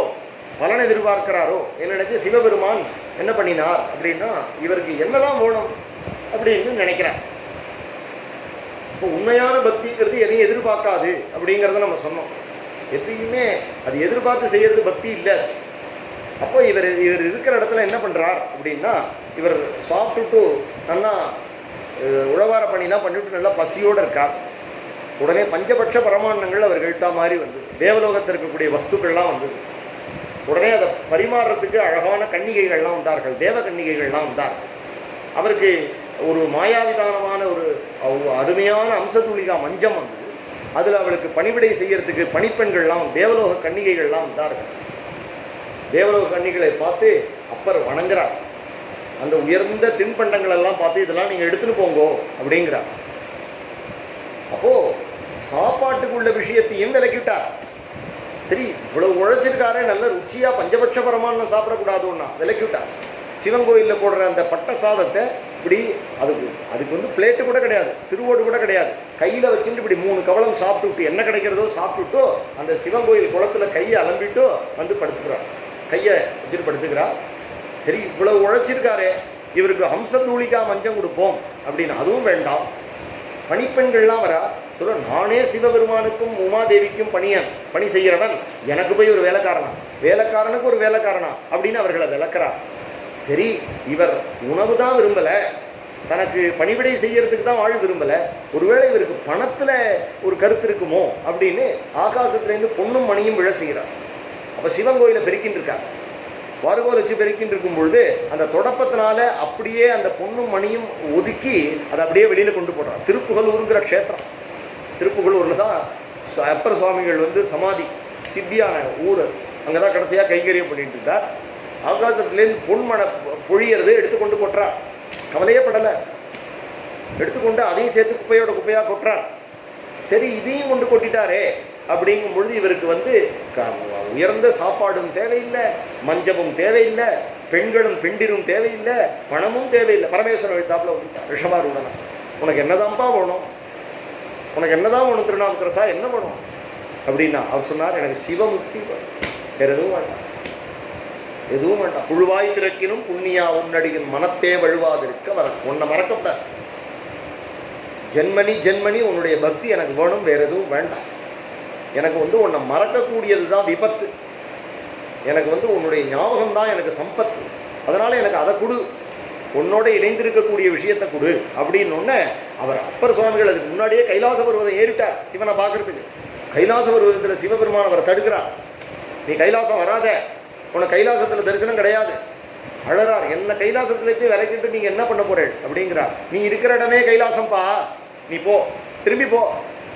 பலன் எதிர்பார்க்கிறாரோ என்ன நினைச்சு சிவபெருமான் என்ன பண்ணினார் அப்படின்னா, இவருக்கு என்னதான் வேணும் அப்படின்னு நினைக்கிறார். இப்போ உண்மையான பக்திங்கிறது எதையும் எதிர்பார்க்காது அப்படிங்கிறத நம்ம சொன்னோம். எதையுமே அது எதிர்பார்த்து செய்யறது பக்தி இல்லை. அப்போ இவர் இருக்கிற இடத்துல என்ன பண்ணுறார் அப்படின்னா, இவர் சாப்பிட்டுட்டு நல்லா உழவார பணிலாம் பண்ணிவிட்டு நல்லா பசியோடு இருக்கார். உடனே பஞ்சபட்ச பரமாண்ணங்கள் அவர் எழுத்தா மாதிரி வந்தது. தேவலோகத்தில் இருக்கக்கூடிய வஸ்துக்கள்லாம் வந்தது. உடனே அதை பரிமாறுறதுக்கு அழகான கன்னிகைகள்லாம் வந்தார்கள், தேவ கன்னிகைகள்லாம் வந்தார்கள். அவருக்கு ஒரு மாயாவிதானமான ஒரு அருமையான அம்சத்துளிகா மஞ்சம் வந்தது. அதில் அவளுக்கு பணிவிடை செய்யறதுக்கு பணிப்பெண்கள்லாம், தேவலோக கன்னிகைகள்லாம் வந்தார்கள். தேவலோக கன்னிகளை பார்த்து அப்பர் வணங்குறார். அந்த உயர்ந்த தின்பண்டங்கள் எல்லாம் பார்த்து இதெல்லாம் நீங்கள் எடுத்துன்னு போங்கோ அப்படிங்கிறார். அப்போது சாப்பாட்டுக்குள்ள விஷயத்தையும் விலக்கிவிட்டார். சரி, இவ்வளவு உழைச்சிருக்காரே, நல்ல ருச்சியாக பஞ்சபட்ச பரமான்னம் சாப்பிடக்கூடாதுன்னா விலக்கிவிட்டார். சிவன் கோயிலில் போடுற அந்த பட்ட சாதத்தை இப்படி அதுக்கு பிளேட்டு கூட கிடையாது, திருவோடு கூட கிடையாது, கையில் வச்சுட்டு இப்படி 3 கவளம் சாப்பிட்டுட்டு என்ன கிடைக்கிறதோ சாப்பிட்டுட்டு அந்த சிவன் கோயில் குளத்தில் கையை அலம்பிட்டு படுத்துக்கிறார். கையை வச்சுட்டு படுத்துக்கிறார். சரி, இவ்வளவு உழைச்சிருக்காரே, இவருக்கு ஹம்சதூளிகா மஞ்சம் கொடுப்போம் அப்படின்னு அதுவும் வேண்டாம். பணிப்பெண்கள்லாம் வரா, சொல்ல நானே சிவபெருமானுக்கும் உமாதேவிக்கும் பணி செய்கிறவன், எனக்கு போய் ஒரு வேலைக்காரனுக்கு ஒரு வேலைக்காரனா அப்படின்னு அவர்களை விளக்குறார். சரி, இவர் உணவு தான் விரும்பலை, தனக்கு பணிவிடை செய்யறதுக்கு தான் வாழ் விரும்பலை, ஒருவேளை இவருக்கு பணத்தில் ஒரு கருத்து இருக்குமோ அப்படின்னு ஆகாசத்துலேருந்து பொன்னும் மணியும் விழ செய்கிறார். அப்போ சிவன் கோயிலை பெருக்கின்னு இருக்கார். வாறுகோல் வச்சு பெருக்கின்னு இருக்கும் பொழுது அந்த தொடப்பத்தினால அப்படியே அந்த பொன்னும் மணியும் ஒதுக்கி அதை அப்படியே வெளியில் கொண்டு போடுறார். திருப்புகலூருங்கிற க்ஷேத்திரம், திருப்புகலூரில் தான் அப்பர் சுவாமிகள் சமாதி சித்தியான ஊர். அங்கே தான் கடைசியாக கைங்கரியம் பண்ணிட்டு இருந்தார். ஆகாசத்துலேருந்து பொன்மனை பொழியறது எடுத்துக்கொண்டு கொட்டுறார். கவலையே படலை, எடுத்துக்கொண்டு அதையும் சேர்த்து குப்பையாக கொட்டுறார். சரி, இதையும் கொண்டு கொட்டிட்டாரே அப்படிங்கும் பொழுது இவருக்கு உயர்ந்த சாப்பாடும் தேவையில்லை, மஞ்சமும் தேவையில்லை, பெண்களும் பெண்டிரும் தேவையில்லை, பணமும் தேவையில்லை. பரமேஸ்வரன் எழுத்தாப்புல வந்துட்டார் ரிஷபாரூடனா. உனக்கு என்னதான்ப்பா வேணும், உனக்கு என்னதான் வேணும் திருநாவுக்கரசா, என்ன வேணும் அப்படின்னா அவர் சொன்னார், எனக்கு சிவமுக்தி வேணும், வேற எதுவும் வேண்டாம், எதுவும் வேண்டாம். புழுவாய் பிறக்கினும் புண்ணியா உன்னடியின் மனத்தே வழுவாதிருக்க உன்னை மறக்கப்படாது. ஜென்மனி உன்னுடைய பக்தி எனக்கு வேணும், வேற எதுவும் வேண்டாம். எனக்கு உன்னை மறக்கக்கூடியது தான் விபத்து, எனக்கு உன்னுடைய ஞாபகம் தான் எனக்கு சம்பத்து, அதனால் எனக்கு அதை கொடு, உன்னோட இணைந்திருக்கக்கூடிய விஷயத்தை கொடு அப்படின்னு அவர் அப்பர் சுவாமிகள் அதுக்கு முன்னாடியே கைலாச பருவதம் ஏறிட்டார் சிவனை பார்க்கறதுக்கு. கைலாச பருவதத்தில் சிவபெருமான் அவரை தடுக்கிறார். நீ கைலாசம் வராத, உனக்கு கைலாசத்தில் தரிசனம் கிடையாது. அழறார், என்ன கைலாசத்துலேருந்து விலக்கிட்டு நீங்கள் என்ன பண்ண போறேன் அப்படிங்கிறார். நீ இருக்கிற இடமே கைலாசம்ப்பா, நீ போ, திரும்பி போ,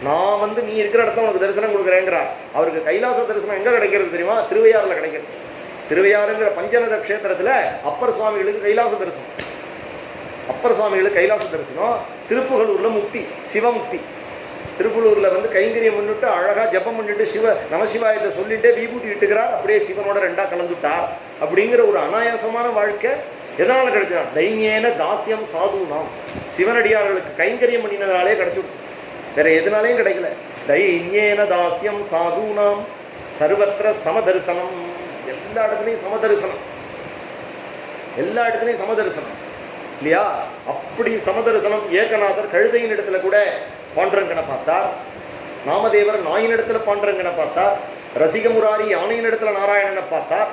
நான் நீ இருக்கிற இடத்துல உனக்கு தரிசனம் கொடுக்குறேங்கிறார். அவருக்கு கைலாச தரிசனம் எங்கே கிடைக்கிறது தெரியுமா? திருவையாறில் கிடைக்கிறது. திருவையாறுங்கிற பஞ்சநத க்ஷேத்திரத்தில் அப்பர் சுவாமிகளுக்கு கைலாச தரிசனம். அப்பர் சுவாமிகளுக்கு கைலாச தரிசனம். திருப்புகலூரில் முக்தி, சிவமுக்தி. திருப்புகலூரில் கைங்கரியம் பண்ணிட்டு அழகாக ஜபம் பண்ணிட்டு நமசிவாயத்தை சொல்லிட்டே விபூதி இட்டுக்கிறார். அப்படியே சிவனோட 2ஆ கலந்துட்டார். அப்படிங்கிற ஒரு அனாயாசமான வாழ்க்கை எதனால் கிடைச்சதா? தைன்யேன தாசியம் சாதுனாம், சிவனடியார்களுக்கு கைங்கரியம் பண்ணினதாலே கிடைச்சுடுச்சு, வேற எதுனாலையும் கிடைக்கல. தைன்யேன தாசியம் சாதுனாம் சர்வத்திர சமதரிசனம், எல்லா இடத்துலையும் சமதரிசனம், எல்லா இடத்துலையும் சமதரிசனம் இல்லையா? அப்படி சமதரிசனம். ஏகநாதர் கழுதையின் இடத்துல கூட பாண்டுரங்கனை பார்த்தார், நாமதேவர் நாயின் இடத்துல பாண்டுரங்கனை பார்த்தார், ரசிகமுராரி யானையின் இடத்துல நாராயணனை பார்த்தார்,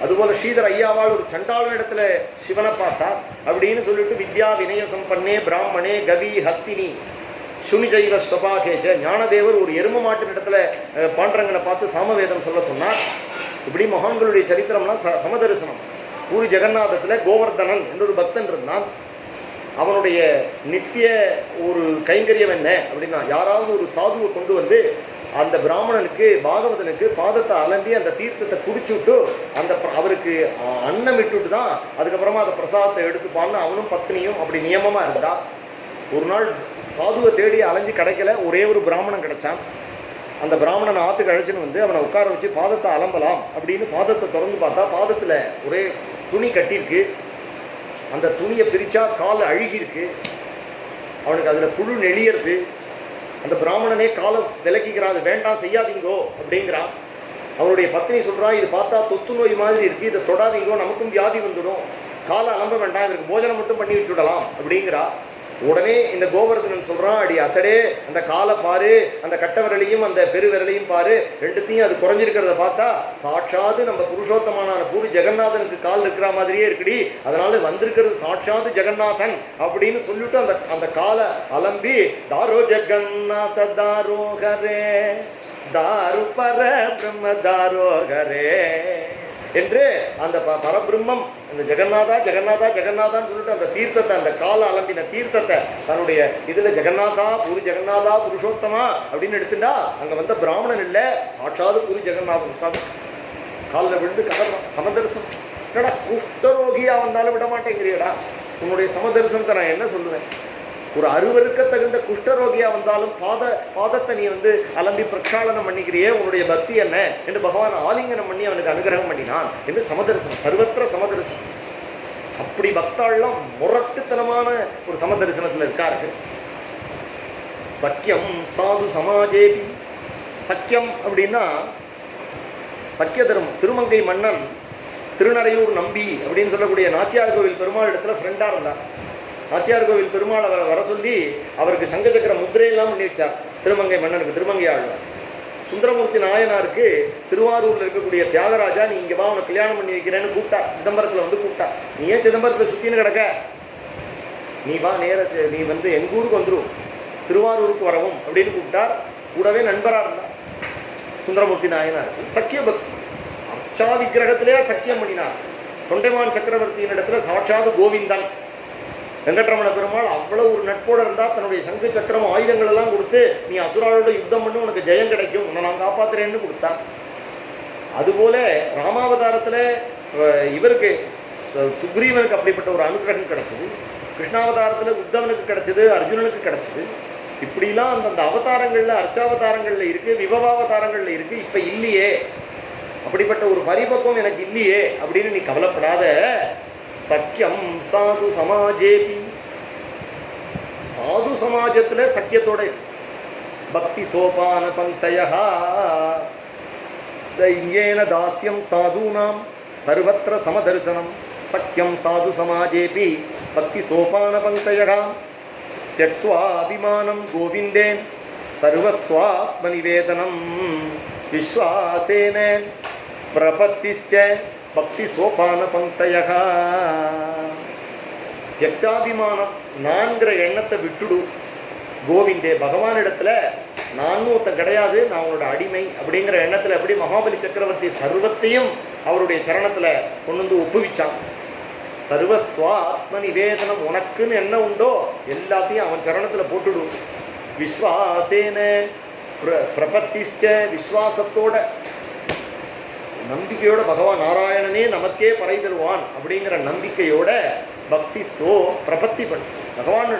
அதுபோல ஸ்ரீதர் ஐயாவால் ஒரு சண்டாளன் இடத்துல சிவனை பார்த்தார். அப்படின்னு சொல்லிட்டு வித்யா வினய சம்பன்னே பிராமணே கவி ஹஸ்தினி சுனிஜைவ ஸ்வபாகேஜ, ஞானதேவர் ஒரு எரும மாட்டின் இடத்துல பாண்டுரங்கனை பார்த்து சாமவேதம் சொல்ல சொன்னார். இப்படி மகான்களுடைய சரித்திரம்லாம் சமதரிசனம். பூரி ஜெகநாதத்தில் கோவர்தனன் என்று ஒரு பக்தன் இருந்தான். அவனுடைய நித்திய ஒரு கைங்கரியம் என்ன அப்படின்னா, யாராவது ஒரு சாதுவை கொண்டு வந்து அந்த பிராமணனுக்கு பாகவதனுக்கு பாதத்தை அலம்பி அந்த தீர்த்தத்தை குடிச்சு விட்டு அந்த அவருக்கு அன்னம் விட்டுட்டு தான் அதுக்கப்புறமா அந்த பிரசாதத்தை எடுத்துப்பான்னு அவனும் பத்னியும் அப்படி நியமமாக இருந்தா. ஒரு நாள் சாதுவை தேடி அலைஞ்சு கிடைக்கல, ஒரே ஒரு பிராமணன் கிடைச்சான். அந்த பிராமணனை ஆற்றுக்கு அழைச்சின்னு வந்து அவனை உட்கார வச்சு பாதத்தை அலம்பலாம் அப்படின்னு பாதத்தை திறந்து பார்த்தா பாதத்தில் ஒரே துணி கட்டியிருக்கு. அந்த துணியை பிரித்தா கால் அழுகியிருக்கு, அவனுக்கு அதில் புழு நெளியறது. அந்த பிராமணனே காலை விலக்கிக்கிறான், அது வேண்டாம் செய்யாதீங்கோ அப்படிங்கிறான். அவனுடைய பத்னி சொல்கிறா, இது பார்த்தா தொத்து நோய் மாதிரி இருக்குது, இதை தொடாதீங்கோ, நமக்கும் வியாதி வந்துடும், காலை அலம்ப வேண்டாம், இவருக்கு போஜனம் மட்டும் பண்ணி வச்சுடலாம் அப்படிங்கிறா. உடனே இந்த கோவர்தனன் சொல்கிறான், அடி அசடே, அந்த காலை பாரு, அந்த கட்ட விரலையும் அந்த பெரு விரலையும் பாரு, ரெண்டுத்தையும் அது குறைஞ்சிருக்கிறத பார்த்தா சாட்சாது நம்ம புருஷோத்தமான பூரி ஜெகநாதனுக்கு கால் இருக்கிற மாதிரியே இருக்குடி, அதனால வந்திருக்கிறது சாட்சாது ஜெகநாதன் அப்படின்னு சொல்லிட்டு அந்த அந்த காலை அலம்பி தாரோ ஜெகநாத தாரோகரே தாரு பர பிரம்ம தாரோகரே என்று அந்த பரபிரம்மம் அந்த ஜெகநாதா ஜெகநாதா ஜெகநாதான்னு சொல்லிட்டு அந்த தீர்த்தத்தை, அந்த காலை அலம்பின தீர்த்தத்தை தன்னுடைய இதில் ஜெகநாதா பூரி ஜெகநாதா புருஷோத்தமா அப்படின்னு எடுத்துட்டா அங்கே வந்த பிராமணன் இல்லை, சாட்சாது பூரி ஜெகநாதன் உட்காந்து காலில் விழுந்து கதறான். சமதரிசனம். என்னடா குஷ்டரோகியாக வந்தாலும் விட மாட்டேங்கிறியடா, உன்னுடைய சமதரிசனத்தை நான் என்ன சொல்லுவேன்? ஒரு அருவருக்க தகுந்த குஷ்டரோகியாக வந்தாலும் பாதத்தை நீ வந்து அலம்பி பிரக்ஷாலனம் பண்ணிக்கிறியே, உன்னுடைய பக்தி என்ன என்று பகவான் ஆலிங்கனம் பண்ணி அவனுக்கு அனுகிரகம் பண்ணினான் என்று சமதரிசனம், சர்வத்திர சமதரிசனம். அப்படி பக்தாள்லாம் முரட்டுத்தனமான ஒரு சமதரிசனத்தில் இருக்கார்கள். சக்கியம் சாது சமாஜேபி. சக்கியம் அப்படின்னா சக்கிய தர்மம். திருமங்கை மன்னன் திருநறையூர் நம்பி அப்படின்னு சொல்லக்கூடிய நாச்சியார் கோவில் பெருமாள் இடத்துல ஃப்ரெண்டாக இருந்தார். நாச்சியார் கோவில் பெருமாள் அவரை வர சொல்லி அவருக்கு சங்கச்சக்கர முத்திரையெல்லாம் பண்ணி வச்சார். திருமங்கை மன்னனுக்கு, திருமங்கை ஆழ்வார். சுந்தரமூர்த்தி நாயனாருக்கு திருவாரூரில் இருக்கக்கூடிய தியாகராஜா, நீ இங்கே வா, உனக்கு கல்யாணம் பண்ணி வைக்கிறேன்னு கூப்பிட்டார். சிதம்பரத்தில் வந்து கூப்பிட்டார். நீ ஏன் சிதம்பரத்தில் சுற்றின்னு கிடக்க, நீ வா நேர, நீ வந்து எங்கள் ஊருக்கு வந்துடும், திருவாரூருக்கு வரவும் அப்படின்னு கூப்பிட்டார். கூடவே நண்பராக இருந்தார் சுந்தரமூர்த்தி நாயனாருக்கு. சக்கிய பக்தி, அர்ச்சா விக்கிரகத்திலே சக்கியம் பண்ணினார். தொண்டைமான் சக்கரவர்த்தியின் இடத்துல சாட்சாது கோவிந்தன் வெங்கட்ரமண பெருமாள் அவ்வளோ ஒரு நட்போடு இருந்தால் தன்னுடைய சங்கு சக்கரம் ஆயுதங்கள் எல்லாம் கொடுத்து நீ அசுராளோட யுத்தம் பண்ணி உனக்கு ஜெயம் கிடைக்கும், உன்னை நான் காப்பாற்றுறேன்னு கொடுத்தார். அதுபோல ராமாவதாரத்தில் இவருக்கு சுக்ரீவனுக்கு அப்படிப்பட்ட ஒரு அனுகிரகம் கிடைச்சது. கிருஷ்ணாவதாரத்தில் உத்தவனுக்கு கிடைச்சது, அர்ஜுனனுக்கு கிடைச்சது. இப்படிலாம் அந்தந்த அவதாரங்களில், அர்ச்சாவதாரங்களில் இருக்குது, விபவாவதாரங்களில் இருக்குது. இப்போ இல்லையே, அப்படிப்பட்ட ஒரு பரிபக்குவம் எனக்கு இல்லையே அப்படின்னு நீ கவலைப்படாத. சக்கியம் சாது சமாஜேபி. சாது சமாஜத்துல சக்கியத்தோட பக்தி சோபான பந்தயா தைன்யேன தாஸ்யம் சாதுனாம் சர்வத்திர சமதர்சனம். சக்கியம் சாது சமாஜேபி பக்தி சோபான பந்தயா த்யக்த்வா அபிமானம் கோவிந்தே சர்வஸ்வாத்மநிவேதனம் விஸ்வாசேன பிரபத்திஷ்ச பக்தி சோபான பந்தயா. ஜக்தாபிமானம், நான்கிற எண்ணத்தை விட்டுடு கோவிந்தே. பகவானிடத்துல நானும் ஒருத்தன் கிடையாது, நான் அவனோட அடிமை அப்படிங்கிற எண்ணத்தில் எப்படி மகாபலி சக்கரவர்த்தி சர்வத்தையும் அவருடைய சரணத்தில் கொண்டு வந்து ஒப்புவிச்சான். சர்வஸ்வா ஆத்ம நிவேதனம், உனக்குன்னு என்ன உண்டோ எல்லாத்தையும் அவன் சரணத்தில் போட்டுடு. விஸ்வாசேன பிரபத்திஷ்ட, விஸ்வாசத்தோட நம்பிக்கையோட பகவான் நாராயணனே நமக்கே பறை தருவான் அப்படிங்கிற நம்பிக்கையோட பக்தி பிரபத்தி பண்ணு. பகவான்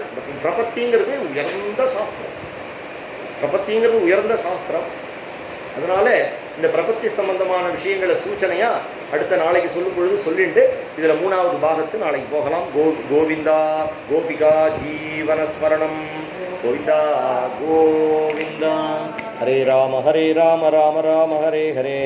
பிரபத்திங்கிறது உயர்ந்த சாஸ்திரம். பிரபத்திங்கிறது உயர்ந்த சாஸ்திரம். அதனால இந்த பிரபத்தி சம்பந்தமான விஷயங்களை சூச்சனையாக அடுத்த நாளைக்கு சொல்லும் பொழுது சொல்லிட்டு இதில் 3வது பாகத்து நாளைக்கு போகலாம். கோவிந்தா கோபிகா ஜீவனஸ்மரணம் கோவிந்தா கோவிந்தா. ஹரே ராம ராம ராம ஹரே ஹரே.